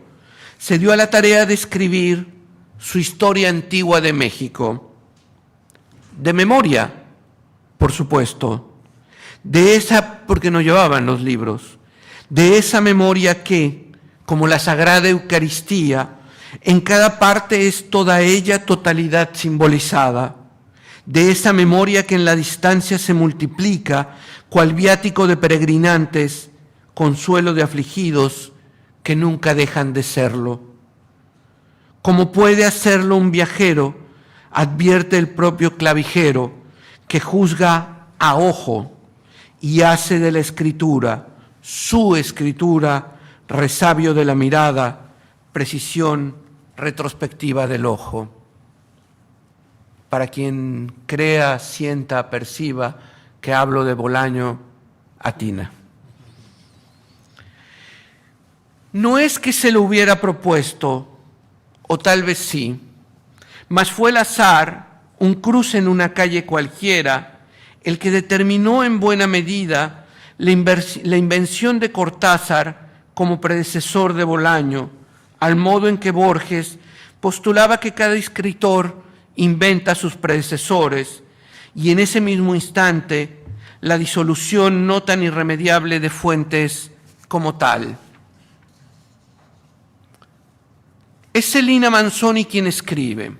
Speaker 2: se dio a la tarea de escribir su historia antigua de México. De memoria, por supuesto, de esa, porque no llevaban los libros, de esa memoria que, como la Sagrada Eucaristía, en cada parte es toda ella totalidad simbolizada. De esa memoria que en la distancia se multiplica, cual viático de peregrinantes, consuelo de afligidos que nunca dejan de serlo. Como puede hacerlo un viajero, advierte el propio Clavijero, que juzga a ojo y hace de la escritura, su escritura, resabio de la mirada, precisión retrospectiva del ojo. Para quien crea, sienta, perciba que hablo de Bolaño, atina. No es que se lo hubiera propuesto, o tal vez sí, mas fue el azar, un cruce en una calle cualquiera, el que determinó en buena medida la invención de Cortázar como predecesor de Bolaño, al modo en que Borges postulaba que cada escritor inventa sus predecesores, y en ese mismo instante la disolución no tan irremediable de Fuentes como tal. Es Celina Manzoni quien escribe.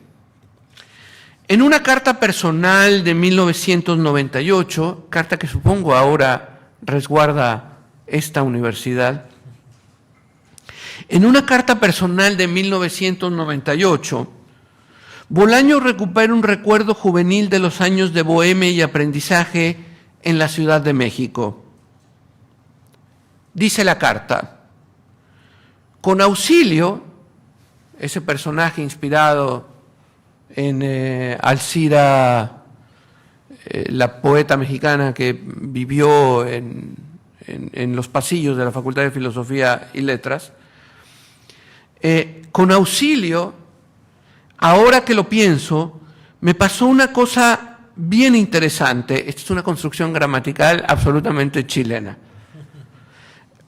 Speaker 2: En una carta personal de 1998, carta que supongo ahora resguarda esta universidad, en una carta personal de 1998, Bolaño recupera un recuerdo juvenil de los años de bohemia y aprendizaje en la Ciudad de México. Dice la carta: con Auxilio, ese personaje inspirado en Alcira, la poeta mexicana que vivió en los pasillos de la Facultad de Filosofía y Letras, con Auxilio, ahora que lo pienso, me pasó una cosa bien interesante. Esta es una construcción gramatical absolutamente chilena.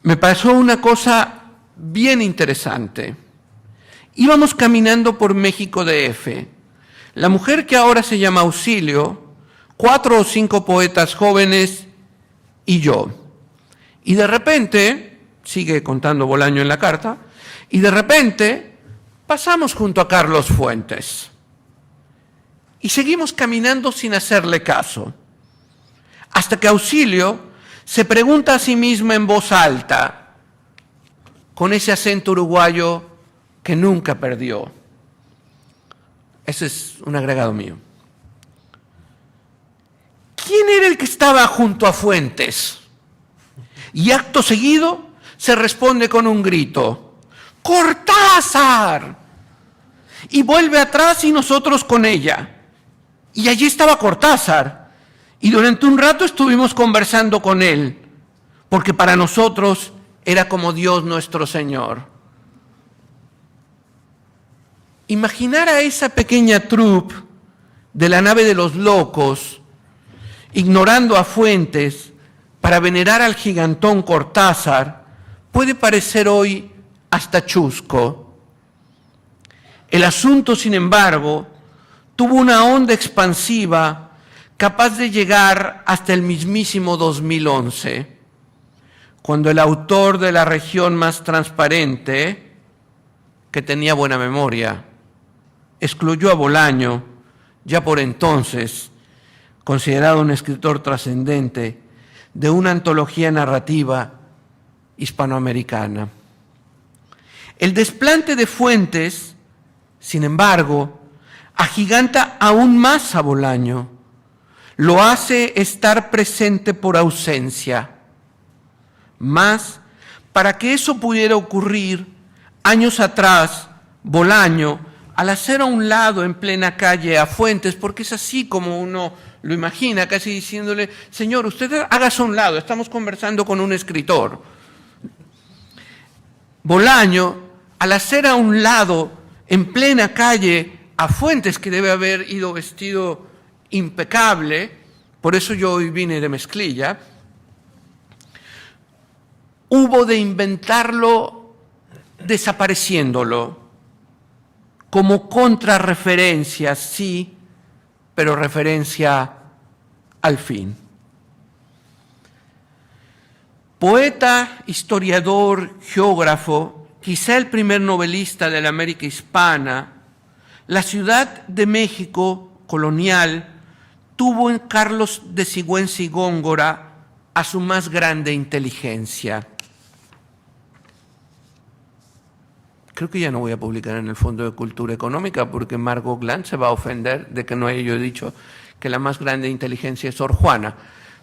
Speaker 2: Me pasó una cosa bien interesante. Íbamos caminando por México DF. La mujer que ahora se llama Auxilio, 4 o 5 poetas jóvenes y yo. Y de repente sigue contando Bolaño en la carta, y de repente pasamos junto a Carlos Fuentes y seguimos caminando sin hacerle caso, hasta que Auxilio se pregunta a sí misma en voz alta, con ese acento uruguayo que nunca perdió. Ese es un agregado mío. ¿Quién era el que estaba junto a Fuentes? Y acto seguido se responde con un grito: ¡Cortázar! Y vuelve atrás y nosotros con ella. Y allí estaba Cortázar. Y durante un rato estuvimos conversando con él, porque para nosotros era como Dios nuestro Señor. Imaginar a esa pequeña troupe de la nave de los locos, ignorando a Fuentes para venerar al gigantón Cortázar, puede parecer hoy hasta chusco. El asunto, sin embargo, tuvo una onda expansiva capaz de llegar hasta el mismísimo 2011, cuando el autor de La región más transparente, que tenía buena memoria, excluyó a Bolaño, ya por entonces considerado un escritor trascendente, de una antología narrativa hispanoamericana. El desplante de Fuentes, sin embargo, agiganta aún más a Bolaño, lo hace estar presente por ausencia. Mas, para que eso pudiera ocurrir, años atrás, Bolaño, al hacer a un lado en plena calle a Fuentes, porque es así como uno lo imagina, casi diciéndole: señor, usted hágase a un lado, estamos conversando con un escritor. Bolaño, al hacer a un lado en plena calle a Fuentes, que debe haber ido vestido impecable, por eso yo hoy vine de mezclilla, hubo de inventarlo desapareciéndolo, como contrarreferencia, sí, pero referencia al fin. Poeta, historiador, geógrafo, quizá el primer novelista de la América hispana, la Ciudad de México colonial tuvo en Carlos de Sigüenza y Góngora a su más grande inteligencia. Creo que ya no voy a publicar en el Fondo de Cultura Económica porque Margot Glantz se va a ofender de que no haya yo dicho que la más grande inteligencia es Sor Juana.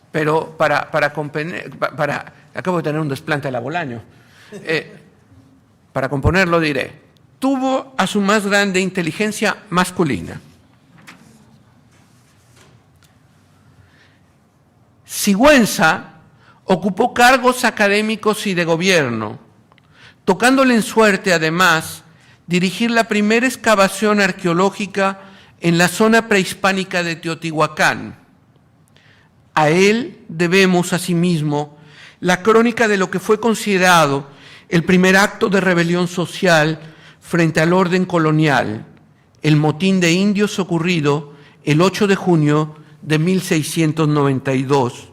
Speaker 2: Pero acabo de tener un desplante a la Bolaño. Para componerlo diré: tuvo a su más grande inteligencia masculina. Sigüenza ocupó cargos académicos y de gobierno, tocándole en suerte, además, dirigir la primera excavación arqueológica en la zona prehispánica de Teotihuacán. A él debemos, asimismo, la crónica de lo que fue considerado el primer acto de rebelión social frente al orden colonial, el motín de indios ocurrido el 8 de junio de 1692,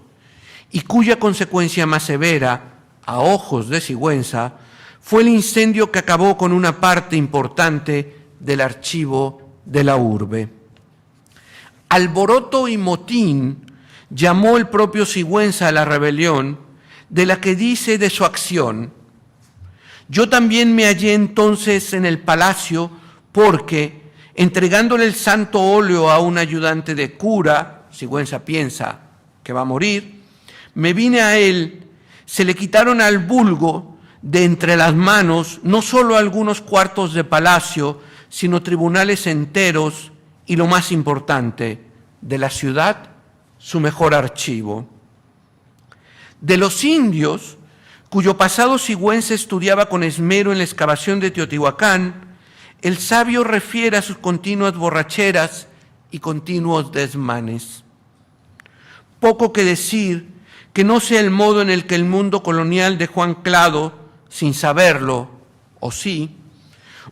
Speaker 2: y cuya consecuencia más severa, a ojos de Sigüenza, fue el incendio que acabó con una parte importante del archivo de la urbe. Alboroto y motín llamó el propio Sigüenza a la rebelión, de la que dice de su acción: yo también me hallé entonces en el palacio porque, entregándole el santo óleo a un ayudante de cura, Sigüenza piensa que va a morir, me vine a él, se le quitaron al vulgo de entre las manos no solo algunos cuartos de palacio, sino tribunales enteros y, lo más importante, de la ciudad, su mejor archivo. De los indios, cuyo pasado Sigüenza estudiaba con esmero en la excavación de Teotihuacán, el sabio refiere a sus continuas borracheras y continuos desmanes. Poco que decir que no sea el modo en el que el mundo colonial dejó anclado, sin saberlo, o sí,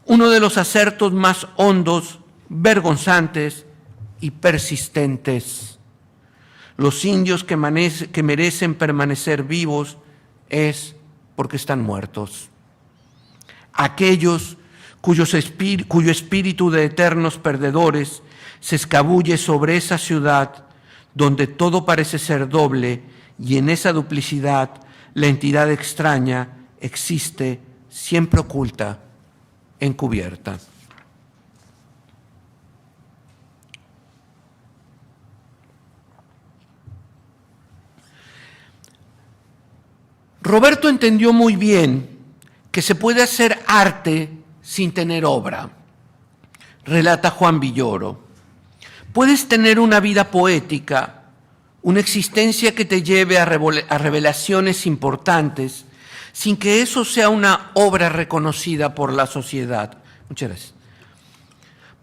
Speaker 2: uno de los acertos más hondos, vergonzantes y persistentes. Los indios que merecen permanecer vivos es porque están muertos. Aquellos cuyo espíritu de eternos perdedores se escabulle sobre esa ciudad donde todo parece ser doble, y en esa duplicidad la entidad extraña existe siempre oculta, encubierta. Roberto entendió muy bien que se puede hacer arte sin tener obra, relata Juan Villoro. Puedes tener una vida poética, una existencia que te lleve a revelaciones importantes, sin que eso sea una obra reconocida por la sociedad. Muchas gracias.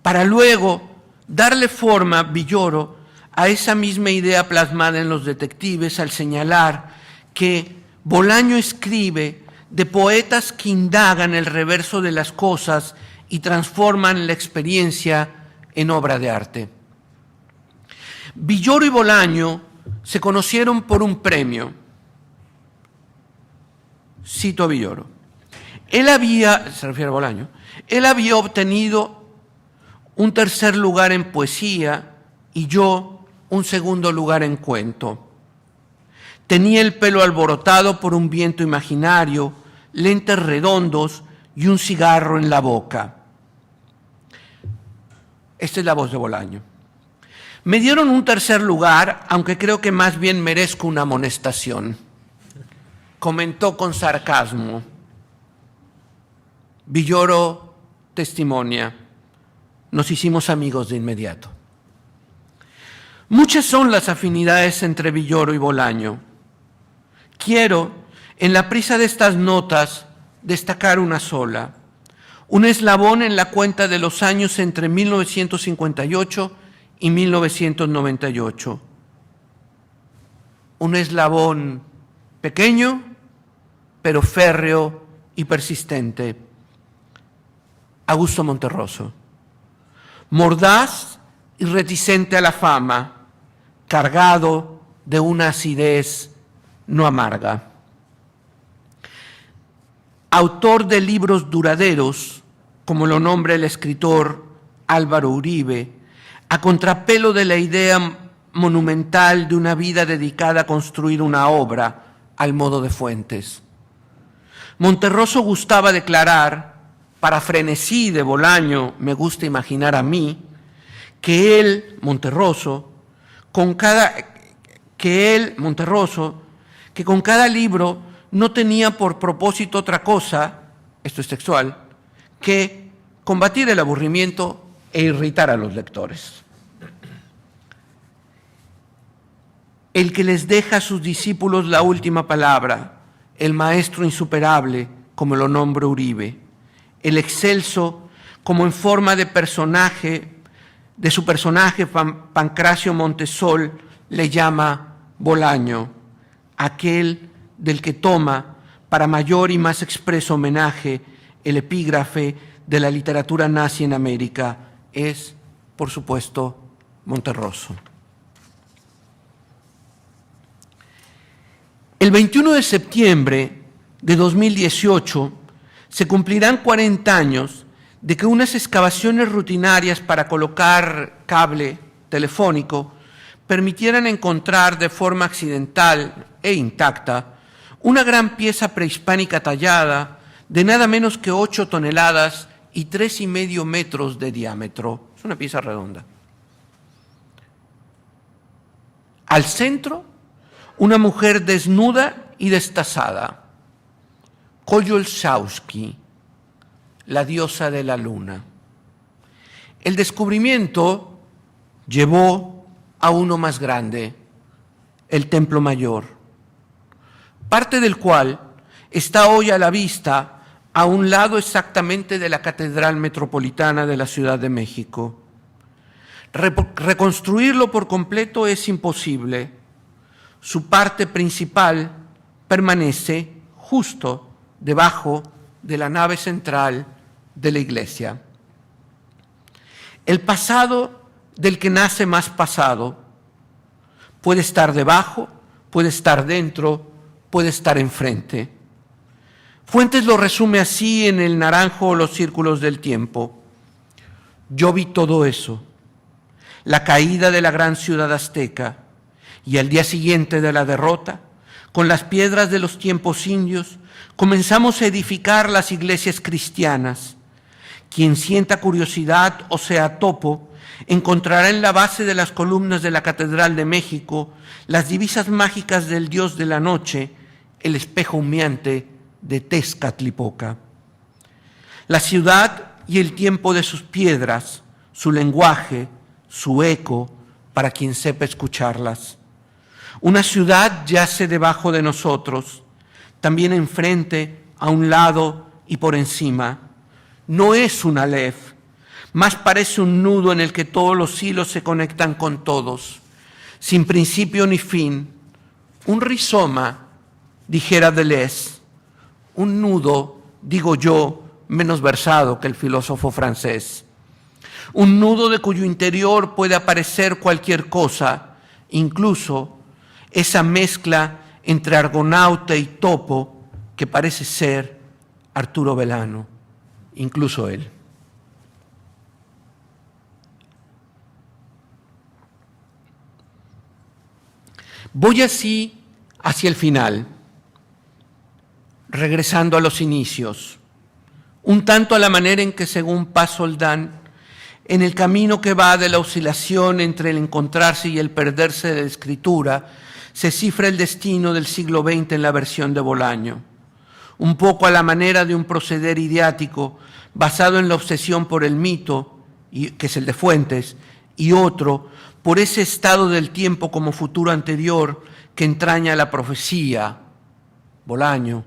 Speaker 2: Para luego darle forma, Villoro, a esa misma idea plasmada en Los detectives al señalar que Bolaño escribe de poetas que indagan el reverso de las cosas y transforman la experiencia en obra de arte. Villoro y Bolaño se conocieron por un premio. Cito a Villoro. Se refiere a Bolaño, él había obtenido un tercer lugar en poesía y yo un segundo lugar en cuento. Tenía el pelo alborotado por un viento imaginario, lentes redondos y un cigarro en la boca. Esta es la voz de Bolaño. Me dieron un tercer lugar, aunque creo que más bien merezco una amonestación. Comentó con sarcasmo. Villoro testimonia. Nos hicimos amigos de inmediato. Muchas son las afinidades entre Villoro y Bolaño. Quiero, en la prisa de estas notas, destacar una sola, un eslabón en la cuenta de los años entre 1958 y 1998. Un eslabón pequeño, pero férreo y persistente. Augusto Monterroso. Mordaz y reticente a la fama, cargado de una acidez no amarga. Autor de libros duraderos, como lo nombra el escritor Álvaro Uribe, a contrapelo de la idea monumental de una vida dedicada a construir una obra al modo de Fuentes. Monterroso gustaba declarar, para frenesí de Bolaño, me gusta imaginar a mí, que él, Monterroso, que con cada libro no tenía por propósito otra cosa, esto es textual, que combatir el aburrimiento e irritar a los lectores. El que les deja a sus discípulos la última palabra, el maestro insuperable, como lo nombra Uribe, el excelso, como en forma de personaje, de su personaje Pancracio Montesol, le llama Bolaño, aquel del que toma, para mayor y más expreso homenaje, el epígrafe de la literatura nazi en América, es, por supuesto, Monterroso. El 21 de septiembre de 2018 se cumplirán 40 años de que unas excavaciones rutinarias para colocar cable telefónico permitieran encontrar de forma accidental e intacta una gran pieza prehispánica tallada de nada menos que 8 toneladas y 3,5 metros de diámetro. Es una pieza redonda. Al centro, una mujer desnuda y destazada, Koyolxauhqui, la diosa de la luna. El descubrimiento llevó a uno más grande, el Templo Mayor, parte del cual está hoy a la vista a un lado exactamente de la Catedral Metropolitana de la Ciudad de México. Reconstruirlo por completo es imposible. Su parte principal permanece justo debajo de la nave central de la iglesia. El pasado del que nace más pasado puede estar debajo, puede estar dentro, puede estar enfrente. Fuentes lo resume así en El Naranjo o Los Círculos del Tiempo. Yo vi todo eso, la caída de la gran ciudad azteca, y al día siguiente de la derrota, con las piedras de los tiempos indios, comenzamos a edificar las iglesias cristianas. Quien sienta curiosidad o sea topo, encontrará en la base de las columnas de la Catedral de México las divisas mágicas del dios de la noche, el espejo humeante de Tezcatlipoca. La ciudad y el tiempo de sus piedras, su lenguaje, su eco, para quien sepa escucharlas. Una ciudad yace debajo de nosotros, también enfrente, a un lado y por encima. No es un aleph, más parece un nudo en el que todos los hilos se conectan con todos, sin principio ni fin. Un rizoma, dijera Deleuze, un nudo, digo yo, menos versado que el filósofo francés. Un nudo de cuyo interior puede aparecer cualquier cosa, incluso esa mezcla entre argonauta y topo que parece ser Arturo Belano, incluso él. Voy así hacia el final, regresando a los inicios, un tanto a la manera en que, según Paz Soldán, en el camino que va de la oscilación entre el encontrarse y el perderse de la escritura, se cifra el destino del siglo XX en la versión de Bolaño, un poco a la manera de un proceder ideático basado en la obsesión por el mito, que es el de Fuentes, y otro por ese estado del tiempo como futuro anterior que entraña la profecía, Bolaño,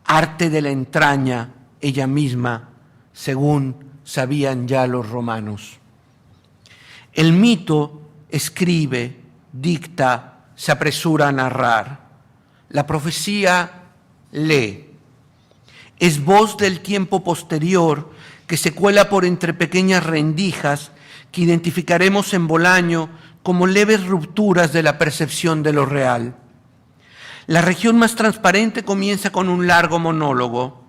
Speaker 2: arte de la entraña, ella misma, según sabían ya los romanos. El mito escribe, dicta, se apresura a narrar. La profecía lee. Es voz del tiempo posterior que se cuela por entre pequeñas rendijas que identificaremos en Bolaño como leves rupturas de la percepción de lo real. La región más transparente comienza con un largo monólogo.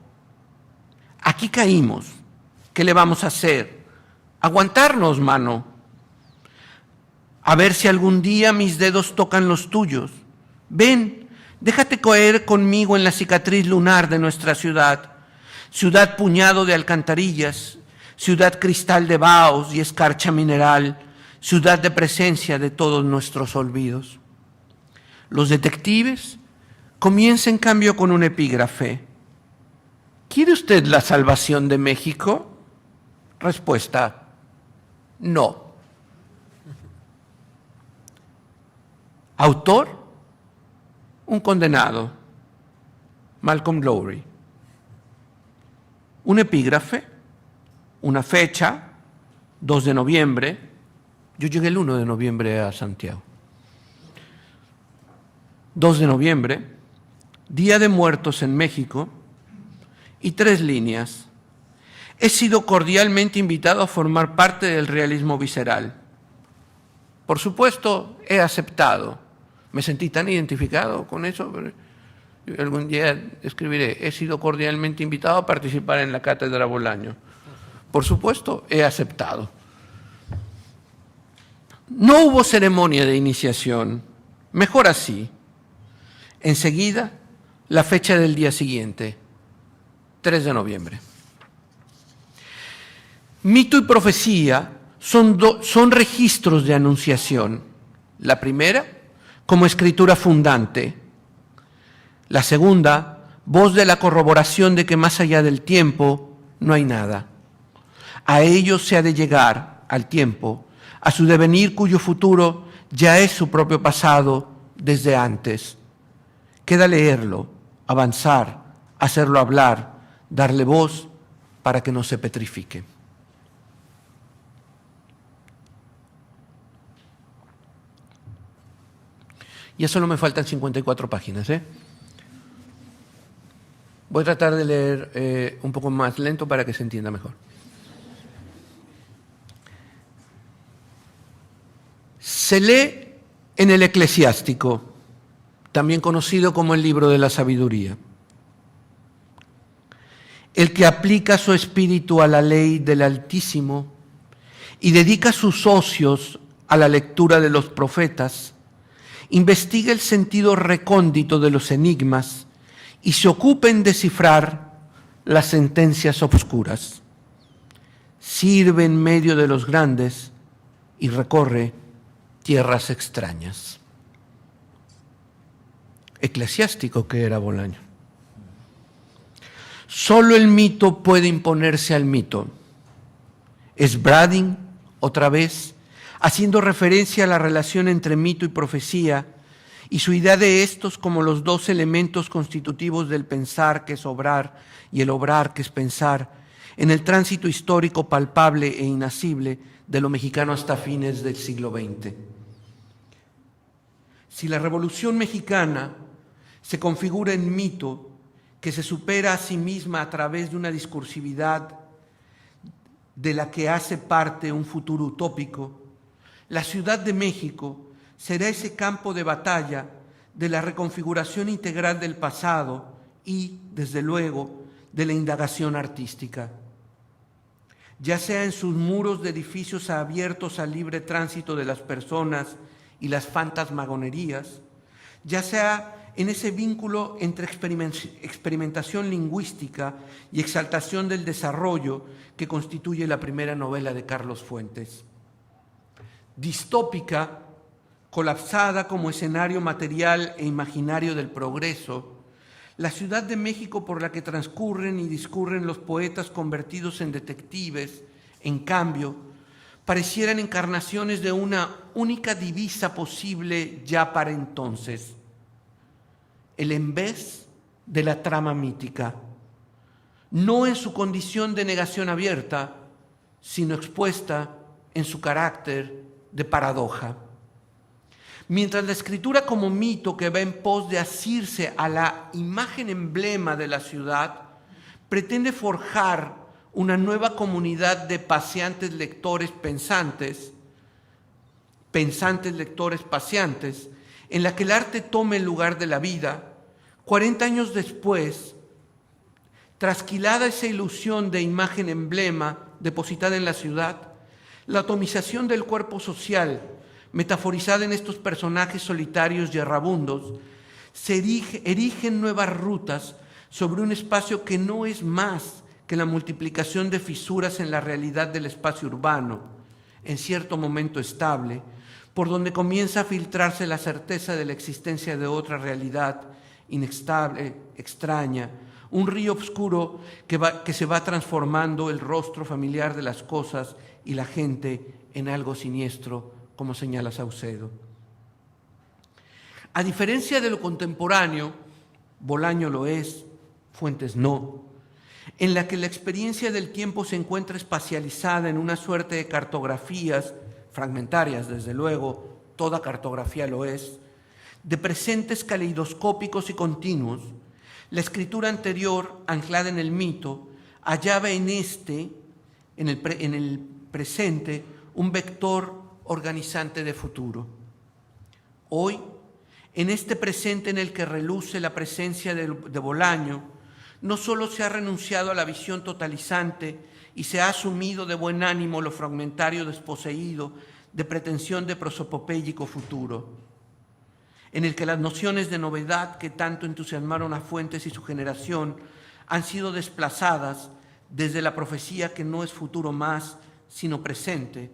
Speaker 2: Aquí caímos. ¿Qué le vamos a hacer? Aguantarnos, mano. A ver si algún día mis dedos tocan los tuyos. Ven, déjate caer conmigo en la cicatriz lunar de nuestra ciudad. Ciudad puñado de alcantarillas, ciudad cristal de vaos y escarcha mineral, ciudad de presencia de todos nuestros olvidos. Los detectives comienzan en cambio con un epígrafe. ¿Quiere usted la salvación de México? Respuesta, no. Autor, un condenado, Malcolm Lowry. Un epígrafe, una fecha, 2 de noviembre. Yo llegué el 1 de noviembre a Santiago. 2 de noviembre, Día de Muertos en México, y 3 líneas. He sido cordialmente invitado a formar parte del realismo visceral. Por supuesto, he aceptado. Me sentí tan identificado con eso. Pero algún día escribiré, he sido cordialmente invitado a participar en la Cátedra Bolaño. Por supuesto, he aceptado. No hubo ceremonia de iniciación. Mejor así. Enseguida, la fecha del día siguiente, 3 de noviembre. Mito y profecía son registros de anunciación. La primera, como escritura fundante. La segunda, voz de la corroboración de que más allá del tiempo no hay nada. A ello se ha de llegar, al tiempo, a su devenir cuyo futuro ya es su propio pasado desde antes. Queda leerlo, avanzar, hacerlo hablar, darle voz para que no se petrifique. Ya solo me faltan 54 páginas, Voy a tratar de leer un poco más lento para que se entienda mejor. Se lee en el Eclesiástico, también conocido como el libro de la sabiduría. El que aplica su espíritu a la ley del Altísimo y dedica sus ocios a la lectura de los profetas, investiga el sentido recóndito de los enigmas y se ocupa en descifrar las sentencias obscuras. Sirve en medio de los grandes y recorre tierras extrañas. Eclesiástico que era Bolaño. Solo el mito puede imponerse al mito. Es Brading, otra vez, haciendo referencia a la relación entre mito y profecía y su idea de estos como los dos elementos constitutivos del pensar, que es obrar, y el obrar, que es pensar, en el tránsito histórico palpable e inasible de lo mexicano hasta fines del siglo XX. Si la Revolución Mexicana se configura en mito, que se supera a sí misma a través de una discursividad de la que hace parte un futuro utópico, la Ciudad de México será ese campo de batalla de la reconfiguración integral del pasado y, desde luego, de la indagación artística. Ya sea en sus muros de edificios abiertos al libre tránsito de las personas y las fantasmagonerías, ya sea en ese vínculo entre experimentación lingüística y exaltación del desarrollo que constituye la primera novela de Carlos Fuentes. Distópica, colapsada como escenario material e imaginario del progreso, la Ciudad de México por la que transcurren y discurren los poetas convertidos en detectives, en cambio, parecieran encarnaciones de una única divisa posible ya para entonces: el en vez de la trama mítica, no en su condición de negación abierta, sino expuesta en su carácter de paradoja. Mientras la escritura como mito que va en pos de asirse a la imagen emblema de la ciudad, pretende forjar una nueva comunidad de paseantes lectores pensantes lectores paseantes, en la que el arte tome el lugar de la vida, 40 años después, trasquilada esa ilusión de imagen emblema depositada en la ciudad, la atomización del cuerpo social, metaforizada en estos personajes solitarios y errabundos, se erigen nuevas rutas sobre un espacio que no es más que la multiplicación de fisuras en la realidad del espacio urbano, en cierto momento estable, por donde comienza a filtrarse la certeza de la existencia de otra realidad inestable, extraña, un río oscuro que se va transformando el rostro familiar de las cosas y la gente en algo siniestro, como señala Saucedo. A diferencia de lo contemporáneo, Bolaño lo es, Fuentes no, en la que la experiencia del tiempo se encuentra espacializada en una suerte de cartografías, fragmentarias desde luego, toda cartografía lo es, de presentes caleidoscópicos y continuos, la escritura anterior, anclada en el mito, hallaba en el presente, un vector organizante de futuro. Hoy, en este presente en el que reluce la presencia de Bolaño, no solo se ha renunciado a la visión totalizante y se ha asumido de buen ánimo lo fragmentario desposeído de pretensión de prosopopéyico futuro, en el que las nociones de novedad que tanto entusiasmaron a Fuentes y su generación han sido desplazadas desde la profecía que no es futuro más, sino presente,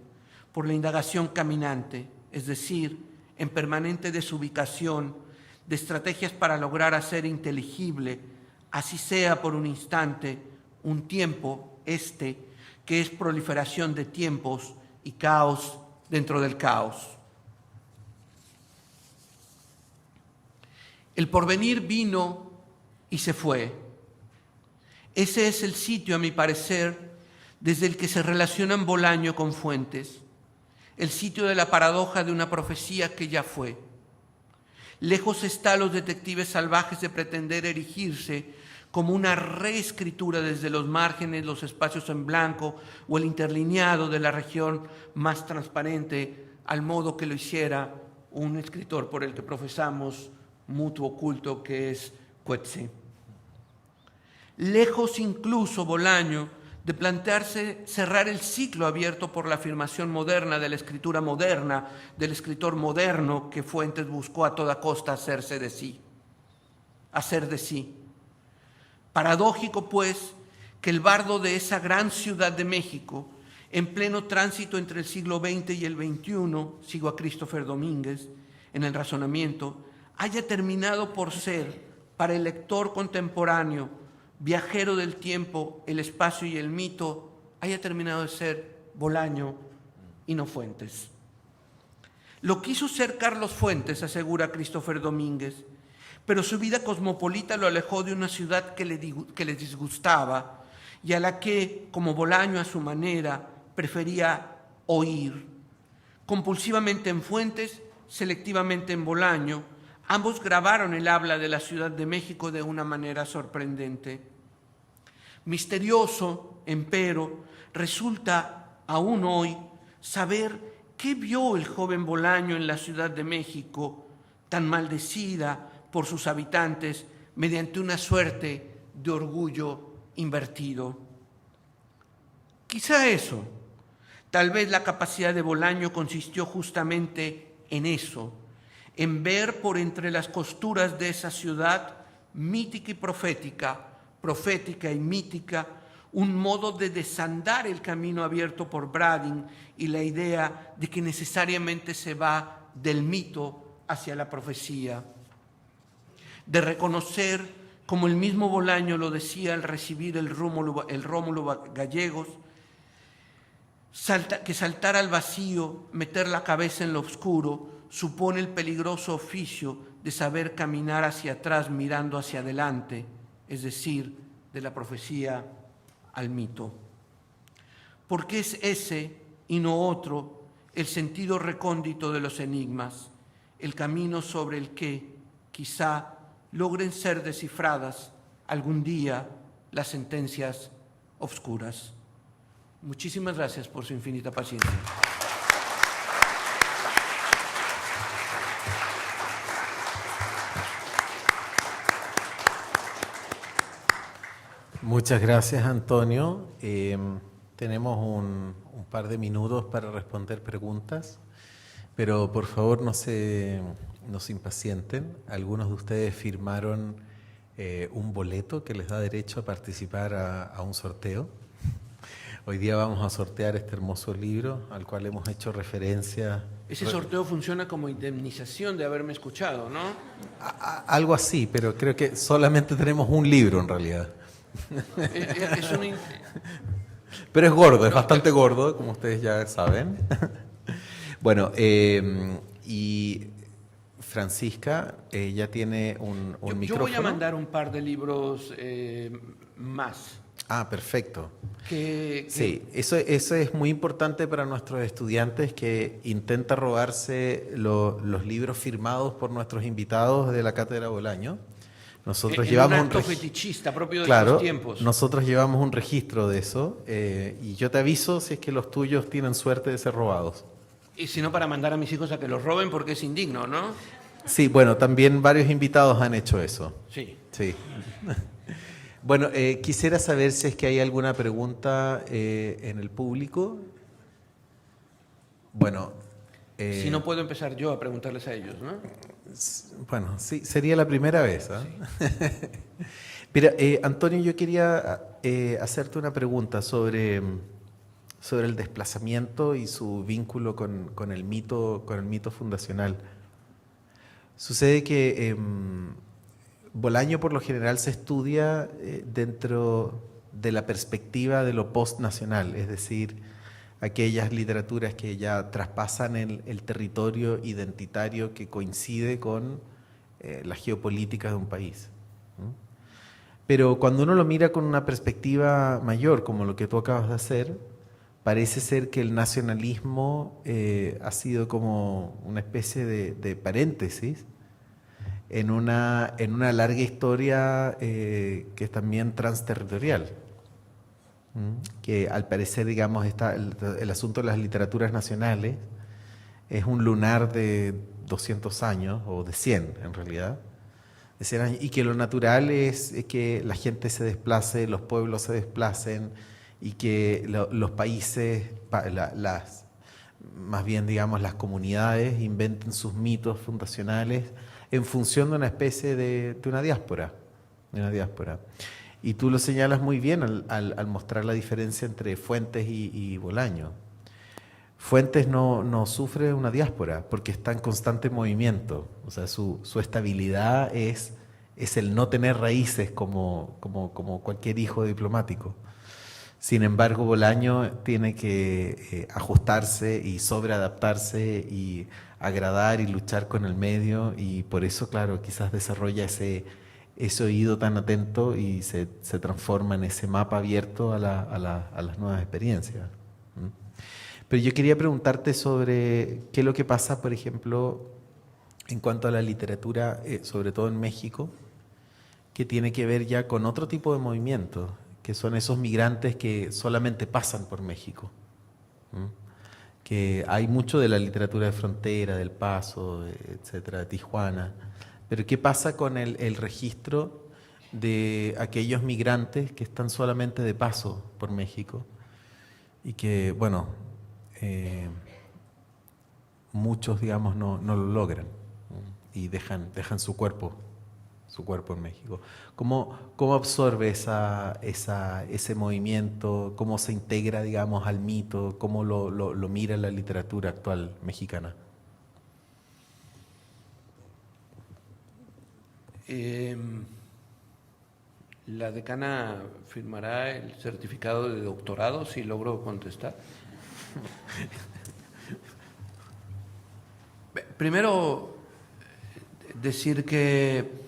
Speaker 2: por la indagación caminante, es decir, en permanente desubicación de estrategias para lograr hacer inteligible, así sea por un instante, un tiempo, que es proliferación de tiempos y caos dentro del caos. El porvenir vino y se fue. Ese es el sitio, a mi parecer, desde el que se relacionan Bolaño con Fuentes, el sitio de la paradoja de una profecía que ya fue. Lejos están los detectives salvajes de pretender erigirse como una reescritura desde los márgenes, los espacios en blanco o el interlineado de la región más transparente, al modo que lo hiciera un escritor por el que profesamos mutuo culto, que es Coetzee. lejos incluso Bolaño de plantearse cerrar el ciclo abierto por la afirmación moderna de la escritura moderna, del escritor moderno que Fuentes buscó a toda costa hacerse de sí, hacer de sí. Paradójico, pues, que el bardo de esa gran ciudad de México, en pleno tránsito entre el siglo XX y el XXI, sigo a Christopher Domínguez, en el razonamiento, haya terminado por ser, para el lector contemporáneo, viajero del tiempo, el espacio y el mito, haya terminado de ser Bolaño y no Fuentes. Lo quiso ser Carlos Fuentes, asegura Christopher Domínguez, pero su vida cosmopolita lo alejó de una ciudad que le disgustaba y a la que, como Bolaño a su manera, prefería oír. Compulsivamente en Fuentes, selectivamente en Bolaño, ambos grabaron el habla de la Ciudad de México de una manera sorprendente. Misterioso, empero, resulta aún hoy saber qué vio el joven Bolaño en la Ciudad de México, tan maldecida por sus habitantes mediante una suerte de orgullo invertido. Quizá eso, tal vez la capacidad de Bolaño consistió justamente en eso, en ver por entre las costuras de esa ciudad mítica y profética y mítica, un modo de desandar el camino abierto por Brading y la idea de que necesariamente se va del mito hacia la profecía, de reconocer, como el mismo Bolaño lo decía al recibir el Rómulo Gallegos, que saltar al vacío, meter la cabeza en lo oscuro, supone el peligroso oficio de saber caminar hacia atrás mirando hacia adelante, es decir, de la profecía al mito. Porque es ese y no otro el sentido recóndito de los enigmas, el camino sobre el que quizá logren ser descifradas algún día las sentencias obscuras. Muchísimas gracias por su infinita paciencia.
Speaker 1: Muchas gracias, Antonio. Tenemos un par de minutos para responder preguntas, pero por favor no se impacienten. Algunos de ustedes firmaron un boleto que les da derecho a participar a un sorteo. Hoy día vamos a sortear este hermoso libro al cual hemos hecho referencia.
Speaker 2: Ese sorteo funciona como indemnización de haberme escuchado, ¿no?
Speaker 1: Algo así, pero creo que solamente tenemos un libro en realidad. Pero es gordo, es bastante gordo, como ustedes ya saben. Bueno, y Francisca ya tiene un micrófono.
Speaker 2: Yo voy a mandar un par de libros más.
Speaker 1: Ah, perfecto. Sí, eso es muy importante para nuestros estudiantes, que intenta robarse los libros firmados por nuestros invitados de la Cátedra Bolaño. Nosotros llevamos
Speaker 2: un acto fetichista propio de
Speaker 1: claro,
Speaker 2: estos tiempos.
Speaker 1: Nosotros llevamos un registro de eso y yo te aviso si es que los tuyos tienen suerte de ser robados.
Speaker 2: Y si no, para mandar a mis hijos a que los roben, porque es indigno, ¿no?
Speaker 1: Sí, bueno, también varios invitados han hecho eso.
Speaker 2: Sí.
Speaker 1: Sí. Bueno, quisiera saber si es que hay alguna pregunta en el público. Bueno.
Speaker 2: Si no, puedo empezar yo a preguntarles a ellos, ¿no?
Speaker 1: Bueno, sí, sería la primera vez. Sí. Mira, Antonio, yo quería hacerte una pregunta sobre el desplazamiento y su vínculo con el mito fundacional. Sucede que Bolaño por lo general se estudia dentro de la perspectiva de lo postnacional, es decir, aquellas literaturas que ya traspasan el territorio identitario que coincide con las geopolíticas de un país. Pero cuando uno lo mira con una perspectiva mayor, como lo que tú acabas de hacer, parece ser que el nacionalismo ha sido como una especie de paréntesis en una larga historia que es también transterritorial. Que al parecer, digamos, el asunto de las literaturas nacionales es un lunar de 200 años, o de 100 en realidad, de 100 años, y que lo natural es que la gente se desplace, los pueblos se desplacen y que los países, más bien digamos las comunidades, inventen sus mitos fundacionales en función de una especie de una diáspora, de una diáspora. Y tú lo señalas muy bien al mostrar la diferencia entre Fuentes y Bolaño. Fuentes no sufre una diáspora porque está en constante movimiento. O sea, su estabilidad es el no tener raíces como cualquier hijo diplomático. Sin embargo, Bolaño tiene que ajustarse y sobreadaptarse y agradar y luchar con el medio, y por eso, claro, quizás desarrolla ese oído tan atento y se transforma en ese mapa abierto a las nuevas experiencias. ¿Mm? Pero yo quería preguntarte sobre qué es lo que pasa, por ejemplo, en cuanto a la literatura, sobre todo en México, que tiene que ver ya con otro tipo de movimientos, que son esos migrantes que solamente pasan por México. ¿Mm? Que hay mucho de la literatura de frontera, del Paso, etcétera, de Tijuana. Pero ¿qué pasa con el registro de aquellos migrantes que están solamente de paso por México? Y que, bueno, muchos, digamos, no lo logran, ¿no? Y dejan su cuerpo en México. ¿Cómo absorbe ese movimiento? ¿Cómo se integra, digamos, al mito? ¿Cómo lo mira la literatura actual mexicana?
Speaker 2: La decana firmará el certificado de doctorado si logro contestar. Primero, decir que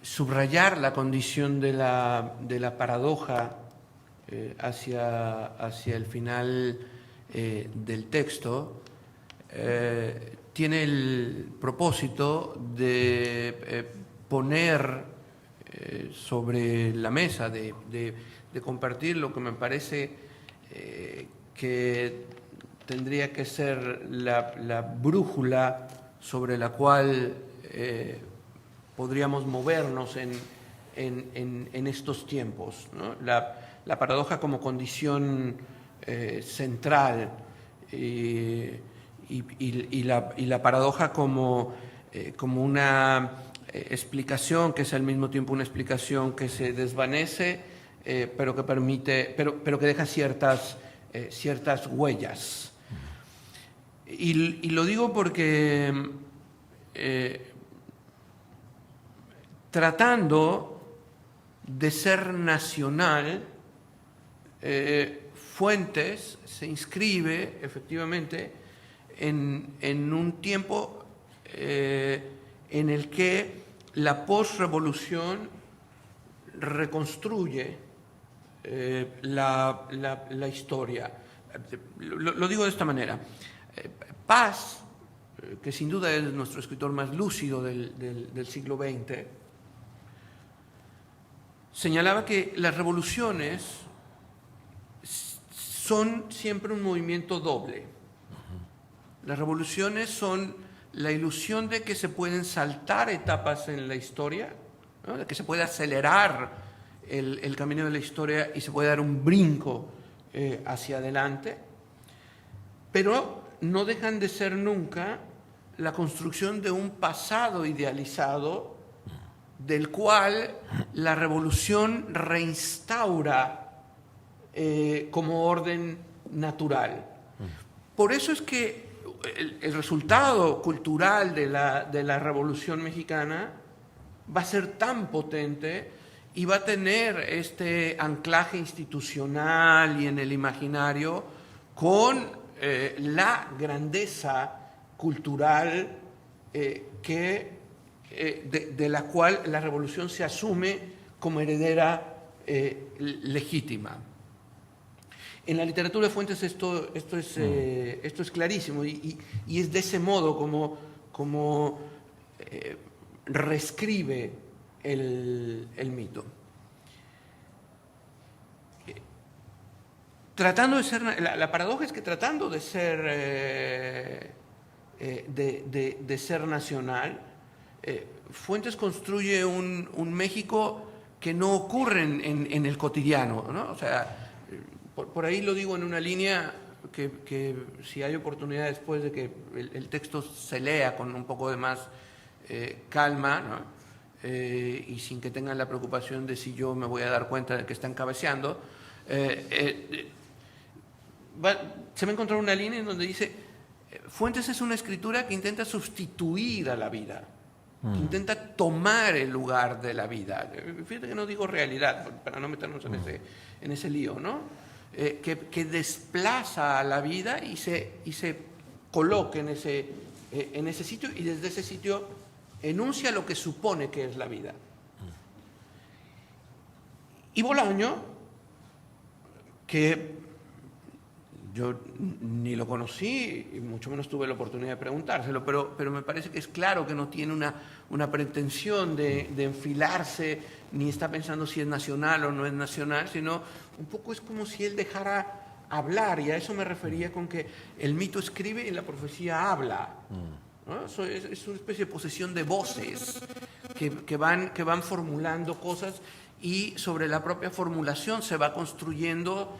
Speaker 2: subrayar la condición de la paradoja hacia el final del texto tiene el propósito de poner sobre la mesa, de compartir lo que me parece que tendría que ser la brújula sobre la cual podríamos movernos en estos tiempos, ¿no? La paradoja como condición central y la paradoja como una explicación que es al mismo tiempo una explicación que se desvanece, pero que permite, pero que deja ciertas huellas. Y lo digo porque tratando de ser nacional, Fuentes se inscribe efectivamente en un tiempo en el que la posrevolución reconstruye la historia. Lo digo de esta manera. Paz, que sin duda es nuestro escritor más lúcido del siglo XX, señalaba que las revoluciones son siempre un movimiento doble. Las revoluciones son la ilusión de que se pueden saltar etapas en la historia, ¿no? De que se puede acelerar el camino de la historia y se puede dar un brinco hacia adelante, pero no dejan de ser nunca la construcción de un pasado idealizado del cual la revolución reinstaura como orden natural. Por eso es que el resultado cultural de la Revolución Mexicana va a ser tan potente y va a tener este anclaje institucional y en el imaginario con la grandeza cultural de la cual la revolución se asume como heredera legítima. En la literatura de Fuentes esto es clarísimo y es de ese modo como reescribe el mito. Tratando de ser, la paradoja es que tratando de ser nacional, Fuentes construye un México que no ocurre en el cotidiano, ¿no? O sea, por ahí lo digo en una línea que si hay oportunidad después de que el texto se lea con un poco de más calma, ¿no? Y sin que tengan la preocupación de si yo me voy a dar cuenta de que están cabeceando, se va a encontrar una línea en donde dice, Fuentes es una escritura que intenta sustituir a la vida, que intenta tomar el lugar de la vida. Fíjate que no digo realidad, para no meternos en ese lío, ¿no? Que desplaza a la vida y se coloca en ese sitio, y desde ese sitio enuncia lo que supone que es la vida. Y Bolaño, que yo ni lo conocí y mucho menos tuve la oportunidad de preguntárselo, pero me parece que es claro que no tiene una pretensión de enfilarse, ni está pensando si es nacional o no es nacional, sino un poco es como si él dejara hablar, y a eso me refería con que el mito escribe y la profecía habla, ¿no? Es una especie de posesión de voces que van formulando cosas, y sobre la propia formulación se va construyendo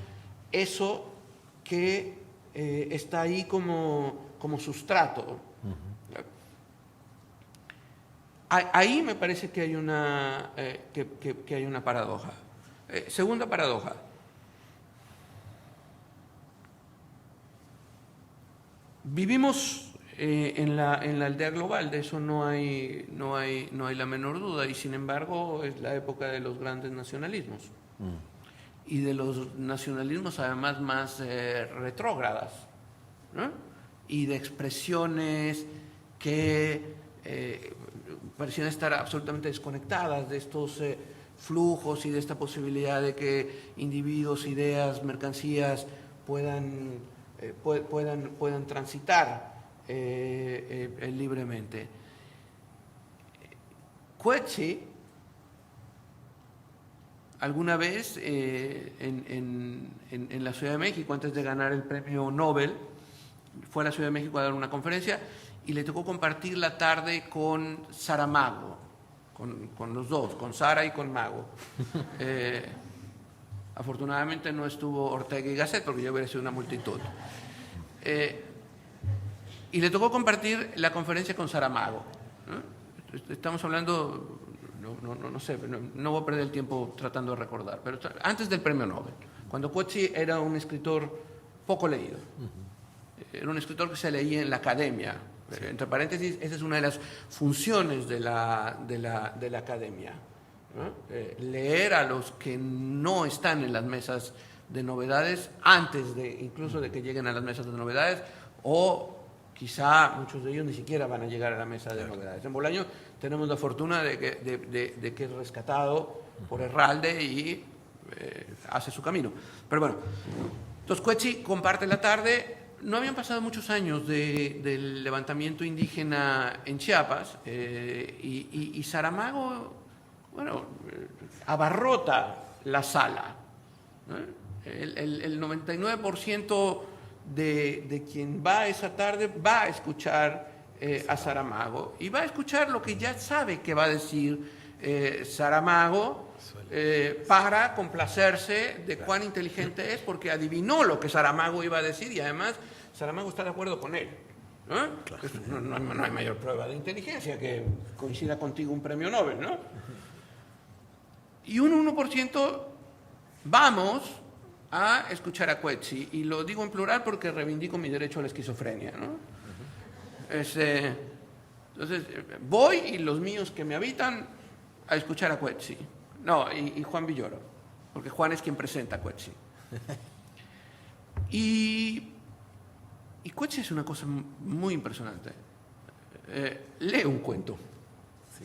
Speaker 2: eso que está ahí como sustrato. Ahí me parece que hay que hay una paradoja. Segunda paradoja. Vivimos en la aldea global, de eso no hay la menor duda, y sin embargo es la época de los grandes nacionalismos. Y de los nacionalismos además más retrógradas, ¿no? Y de expresiones que parecían estar absolutamente desconectadas de estos flujos y de esta posibilidad de que individuos, ideas, mercancías puedan transitar libremente. Coetzee alguna vez en la Ciudad de México, antes de ganar el premio Nobel, fue a la Ciudad de México a dar una conferencia y le tocó compartir la tarde con Saramago, con los dos, con Sara y con Mago. Afortunadamente no estuvo Ortega y Gasset, porque ya hubiera sido una multitud. Y le tocó compartir la conferencia con Saramago, ¿no? Estamos hablando, no sé, no voy a perder el tiempo tratando de recordar, pero antes del premio Nobel, cuando Coetzee era un escritor poco leído. Era un escritor que se leía en la academia. Sí. Entre paréntesis, esa es una de las funciones de la academia, ¿no? Leer a los que no están en las mesas de novedades antes incluso de que lleguen a las mesas de novedades, o quizá muchos de ellos ni siquiera van a llegar a la mesa de novedades. En Bolaño tenemos la fortuna de que es rescatado por Herralde y hace su camino. Pero bueno, entonces Coetzee comparte la tarde. No habían pasado muchos años del levantamiento indígena en Chiapas, y Saramago, bueno, abarrota la sala, ¿no? El 99% de quien va esa tarde va a escuchar a Saramago, y va a escuchar lo que ya sabe que va a decir Saramago, para complacerse de cuán inteligente es, porque adivinó lo que Saramago iba a decir, y además Saramago está de acuerdo con él, ¿no? Claro. No hay mayor prueba de inteligencia que coincida contigo un premio Nobel, ¿no? Y un 1% vamos a escuchar a Coetzee, y lo digo en plural porque reivindico mi derecho a la esquizofrenia, ¿no? Entonces voy, y los míos que me habitan, a escuchar a Coetzee. No, y Juan Villoro, porque Juan es quien presenta a Coetzee. Y Coetzee es una cosa muy impresionante. Lee un cuento.
Speaker 1: Sí,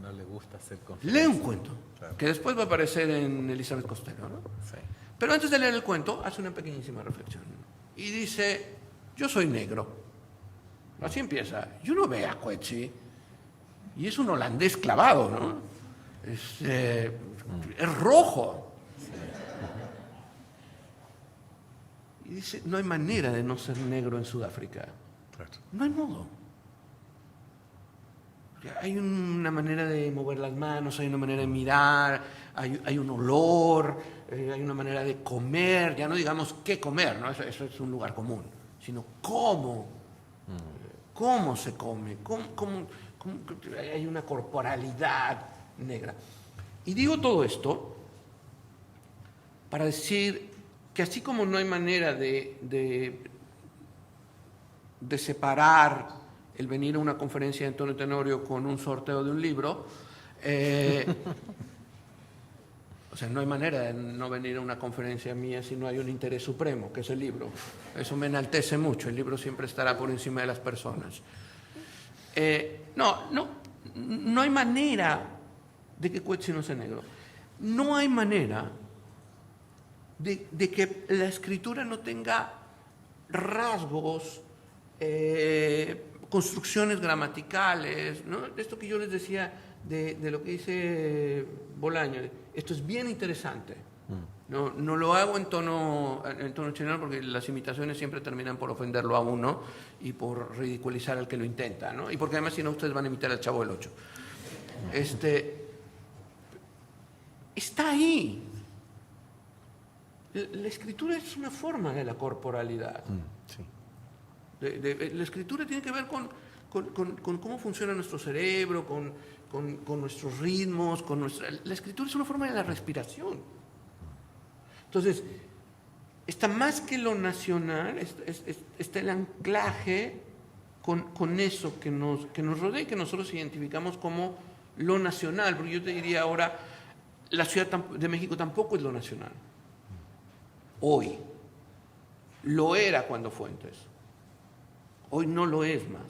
Speaker 1: no le gusta hacer conferencias.
Speaker 2: Lee un cuento, claro, que después va a aparecer en Elizabeth Costello, ¿no? Sí. Pero antes de leer el cuento, hace una pequeñísima reflexión. Y dice, yo soy negro. Así empieza. Y uno ve a Coetzee, y es un holandés clavado, ¿no? Es rojo. Y dice, no hay manera de no ser negro en Sudáfrica. No hay modo. Hay una manera de mover las manos, hay una manera de mirar, hay un olor, hay una manera de comer, ya no digamos qué comer, ¿no? Eso es un lugar común, sino cómo se come, hay una corporalidad negra. Y digo todo esto para decir que así como no hay manera de separar el venir a una conferencia de Antonio Tenorio con un sorteo de un libro, o sea, no hay manera de no venir a una conferencia mía si no hay un interés supremo, que es el libro. Eso me enaltece mucho, el libro siempre estará por encima de las personas. No hay manera de que Coetzee no sea negro. No hay manera de que la escritura no tenga rasgos, construcciones gramaticales, ¿no? Esto que yo les decía de lo que dice Bolaño, esto es bien interesante. No lo hago en tono chileno porque las imitaciones siempre terminan por ofenderlo a uno y por ridiculizar al que lo intenta, ¿no? Y porque además si no ustedes van a imitar al Chavo del Ocho. Está ahí. La escritura es una forma de la corporalidad.
Speaker 1: Sí.
Speaker 2: La escritura tiene que ver con cómo funciona nuestro cerebro, con nuestros ritmos, la escritura es una forma de la respiración. Entonces, está más que lo nacional, está el anclaje con eso que nos rodea y que nosotros identificamos como lo nacional. Porque yo te diría ahora, la Ciudad de México tampoco es lo nacional. Hoy. Lo era cuando Fuentes. Hoy no lo es más.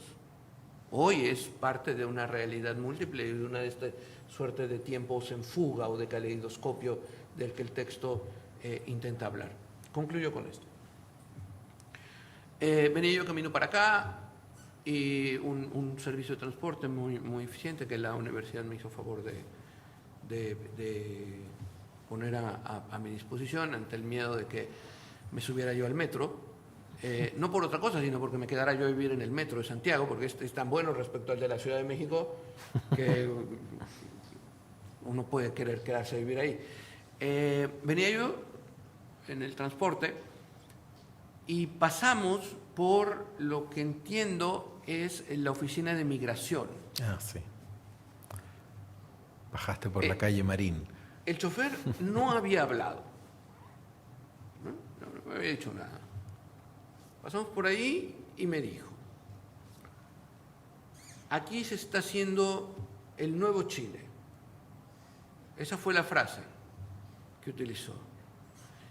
Speaker 2: Hoy es parte de una realidad múltiple y de una de esta suerte de tiempos en fuga o de caleidoscopio del que el texto intenta hablar. Concluyo con esto. Venía yo camino para acá y un servicio de transporte muy eficiente que la universidad me hizo favor de poner a mi disposición ante el miedo de que me subiera yo al metro. No por otra cosa, sino porque me quedara yo a vivir en el metro de Santiago, porque este es tan bueno respecto al de la Ciudad de México que uno puede querer quedarse a vivir ahí. Venía yo en el transporte y pasamos por lo que entiendo es la oficina de migración.
Speaker 1: Ah, sí. Bajaste por la calle Marín.
Speaker 2: El chofer no había hablado, no me había dicho nada. Pasamos por ahí y me dijo, aquí se está haciendo el nuevo Chile. Esa fue la frase que utilizó.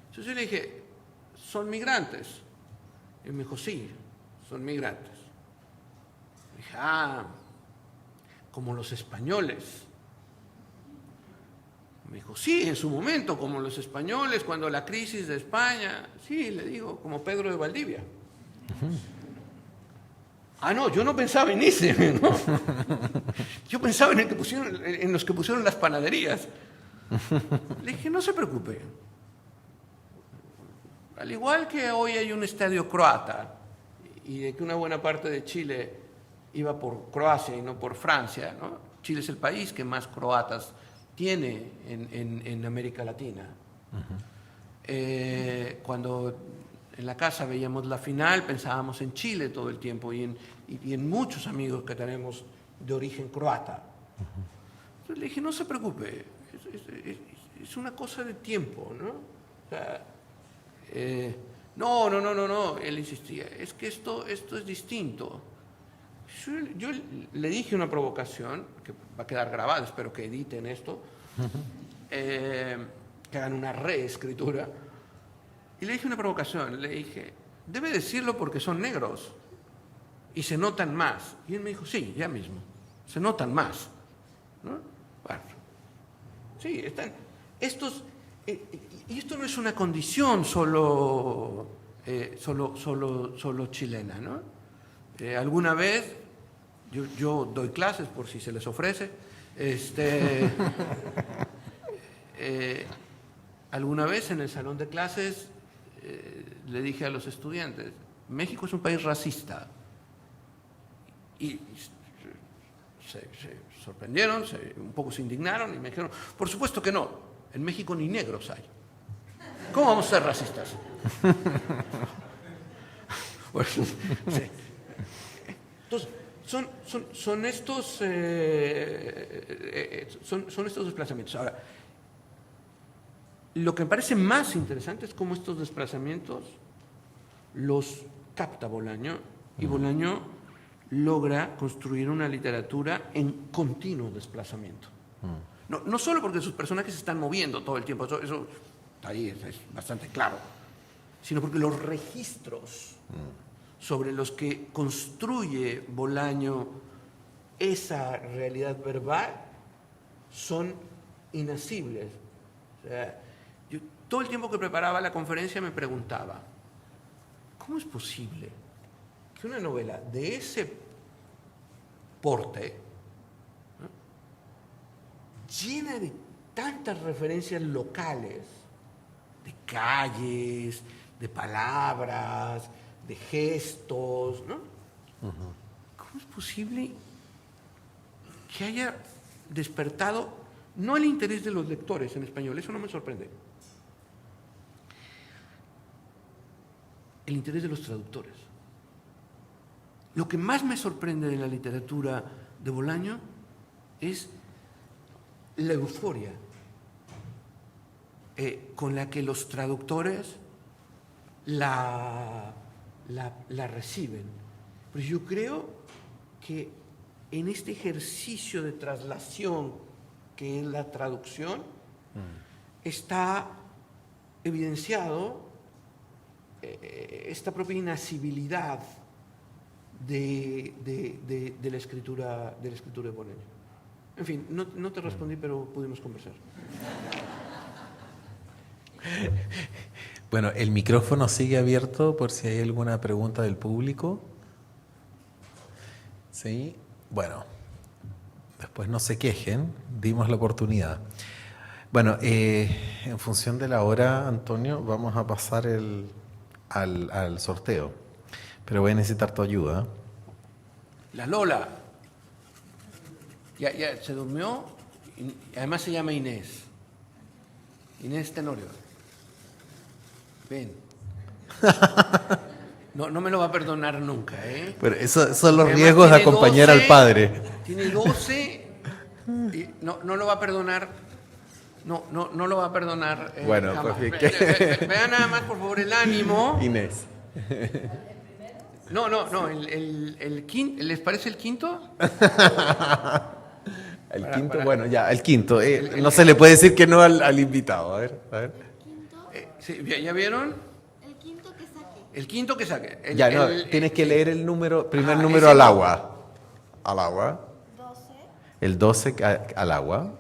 Speaker 2: Entonces yo le dije, ¿son migrantes? Y me dijo, sí, son migrantes. Le dije, como los españoles. Me dijo, sí, en su momento, como los españoles, cuando la crisis de España, sí, le digo, como Pedro de Valdivia. No, yo no pensaba en ese, ¿no? Yo pensaba en los que pusieron las panaderías. Le dije, no se preocupe. Al igual que hoy hay un estadio croata y de que una buena parte de Chile iba por Croacia y no por Francia, ¿no? Chile es el país que más croatas tiene en América Latina. Cuando en la casa veíamos la final, pensábamos en Chile todo el tiempo y en muchos amigos que tenemos de origen croata. Entonces le dije, no se preocupe, es una cosa de tiempo, ¿no? O sea, no, él insistía, es que esto es distinto. Yo le dije una provocación, que va a quedar grabada, espero que editen esto, que hagan una reescritura. Y le dije una provocación, le dije, debe decirlo porque son negros y se notan más. Y él me dijo, sí, ya mismo, se notan más, ¿no? Bueno, sí, están estos, y esto no es una condición solo chilena, ¿no? Alguna vez, yo doy clases por si se les ofrece, alguna vez en el salón de clases le dije a los estudiantes, México es un país racista y se sorprendieron, un poco se indignaron y me dijeron, por supuesto que no, en México ni negros hay. ¿Cómo vamos a ser racistas? Bueno, sí. Entonces, son estos desplazamientos. Ahora, lo que me parece más interesante es cómo estos desplazamientos los capta Bolaño, y Bolaño logra construir una literatura en continuo desplazamiento. No solo porque sus personajes se están moviendo todo el tiempo, eso está ahí, es bastante claro, sino porque los registros sobre los que construye Bolaño esa realidad verbal son inasibles. O sea, yo todo el tiempo que preparaba la conferencia me preguntaba, ¿cómo es posible que una novela de ese porte, ¿no?, llena de tantas referencias locales, de calles, de palabras, de gestos, ¿no? ¿Cómo es posible que haya despertado no el interés de los lectores en español? Eso no me sorprende. El interés de los traductores. Lo que más me sorprende de la literatura de Bolaño es la euforia con la que los traductores la reciben. Pero yo creo que en este ejercicio de traslación que es la traducción está evidenciado esta propia inasibilidad de la escritura de Bolaño. En fin, no te respondí, pero pudimos conversar.
Speaker 1: Bueno, el micrófono sigue abierto por si hay alguna pregunta del público. Sí, bueno, después no se quejen, dimos la oportunidad. Bueno, en función de la hora, Antonio, vamos a pasar al sorteo, pero voy a necesitar tu ayuda.
Speaker 2: La Lola ya se durmió, y además se llama Inés Tenorio. Ven. No me lo va a perdonar nunca, ¿eh?
Speaker 1: Pero esos son los
Speaker 2: Además,
Speaker 1: riesgos de
Speaker 2: tiene
Speaker 1: acompañar
Speaker 2: 12,
Speaker 1: al padre.
Speaker 2: Tiene 12 y no lo va a perdonar. No lo va a perdonar.
Speaker 1: Bueno,
Speaker 2: jamás.
Speaker 1: pues
Speaker 2: Vean nada más, por favor, el ánimo.
Speaker 1: Inés.
Speaker 2: No, el quinto, ¿les parece el quinto?
Speaker 1: El quinto, bueno, ya, el quinto. No se le puede decir que no al invitado. A ver.
Speaker 2: Sí, ¿ya vieron? El quinto que saque.
Speaker 1: Tienes que leer el primer número
Speaker 2: ese
Speaker 1: al
Speaker 2: no.
Speaker 1: agua. Al agua.
Speaker 3: 12,
Speaker 1: El 12 al agua.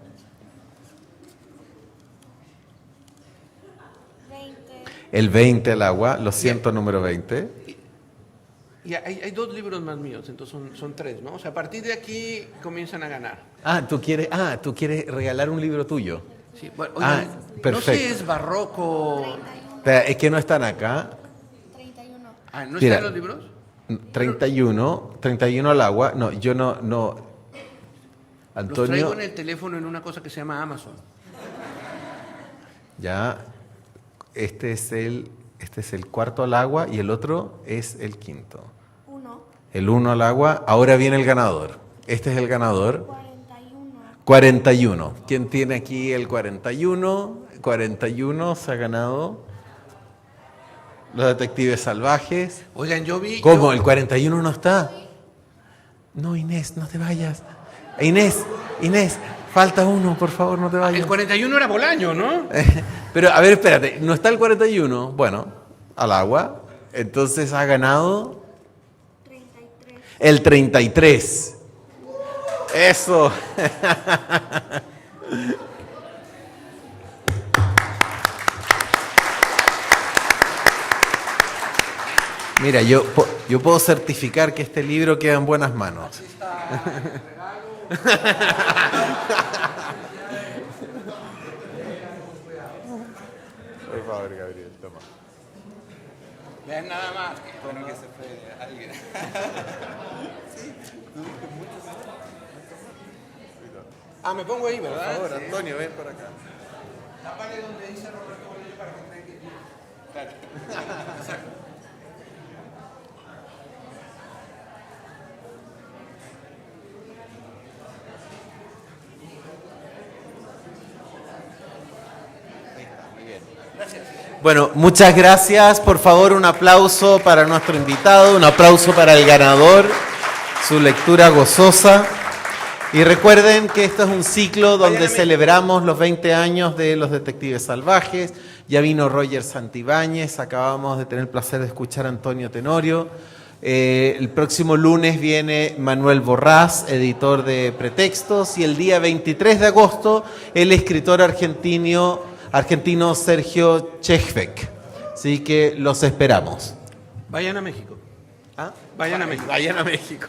Speaker 3: 20,
Speaker 1: El 20 al agua. Lo siento, número 20.
Speaker 2: Y hay dos libros más míos, entonces son tres, ¿no? O sea, a partir de aquí comienzan a ganar.
Speaker 1: Tú quieres regalar un libro tuyo.
Speaker 2: Sí, bueno, oigan,
Speaker 1: perfecto.
Speaker 2: no sé, es barroco.
Speaker 1: Espera, es que no están acá.
Speaker 3: 31.
Speaker 2: ¿No
Speaker 1: Mira.
Speaker 2: están los libros?
Speaker 1: 31 al agua. No, yo no.
Speaker 2: Los
Speaker 1: Antonio,
Speaker 2: traigo en el teléfono en una cosa que se llama Amazon.
Speaker 1: ya. Este es el cuarto al agua y el otro es el quinto.
Speaker 3: 1,
Speaker 1: El 1 al agua. Ahora viene el ganador. Este es el ganador.
Speaker 3: 41,
Speaker 1: 41. ¿Quién tiene aquí el 41? 41 se ha ganado. Los detectives salvajes.
Speaker 2: Oigan, yo vi...
Speaker 1: ¿Cómo? ¿El 41 no está? No, Inés, no te vayas. Inés, falta uno, por favor, no te vayas.
Speaker 2: El 41 era Bolaño, ¿no?
Speaker 1: Pero, a ver, espérate, ¿no está el 41? Bueno, al agua. Entonces ha ganado
Speaker 3: 33.
Speaker 1: el 33. Eso. Mira, yo puedo certificar que este libro queda en buenas manos.
Speaker 2: Aquí está el regalo.
Speaker 1: Por favor, Gabriel, toma.
Speaker 2: Vean nada más.
Speaker 4: Bueno, que se fue alguien. Ah, me pongo ahí, ¿verdad?
Speaker 1: Por favor, Antonio, ven por acá.
Speaker 2: Tapale donde dice Roberto Bolillo para que crean que Exacto.
Speaker 1: Bueno, muchas gracias. Por favor, un aplauso para nuestro invitado, un aplauso para el ganador, su lectura gozosa. Y recuerden que esto es un ciclo donde celebramos los 20 años de Los Detectives Salvajes. Ya vino Roger Santibáñez, acabamos de tener el placer de escuchar a Antonio Tenorio. El próximo lunes viene Manuel Borrás, editor de Pretextos, y el día 23 de agosto el escritor argentino Sergio Chejvek. Así que los esperamos.
Speaker 4: Vayan a México.
Speaker 1: ¿Ah?
Speaker 4: Vayan a México.
Speaker 1: Vayan a México.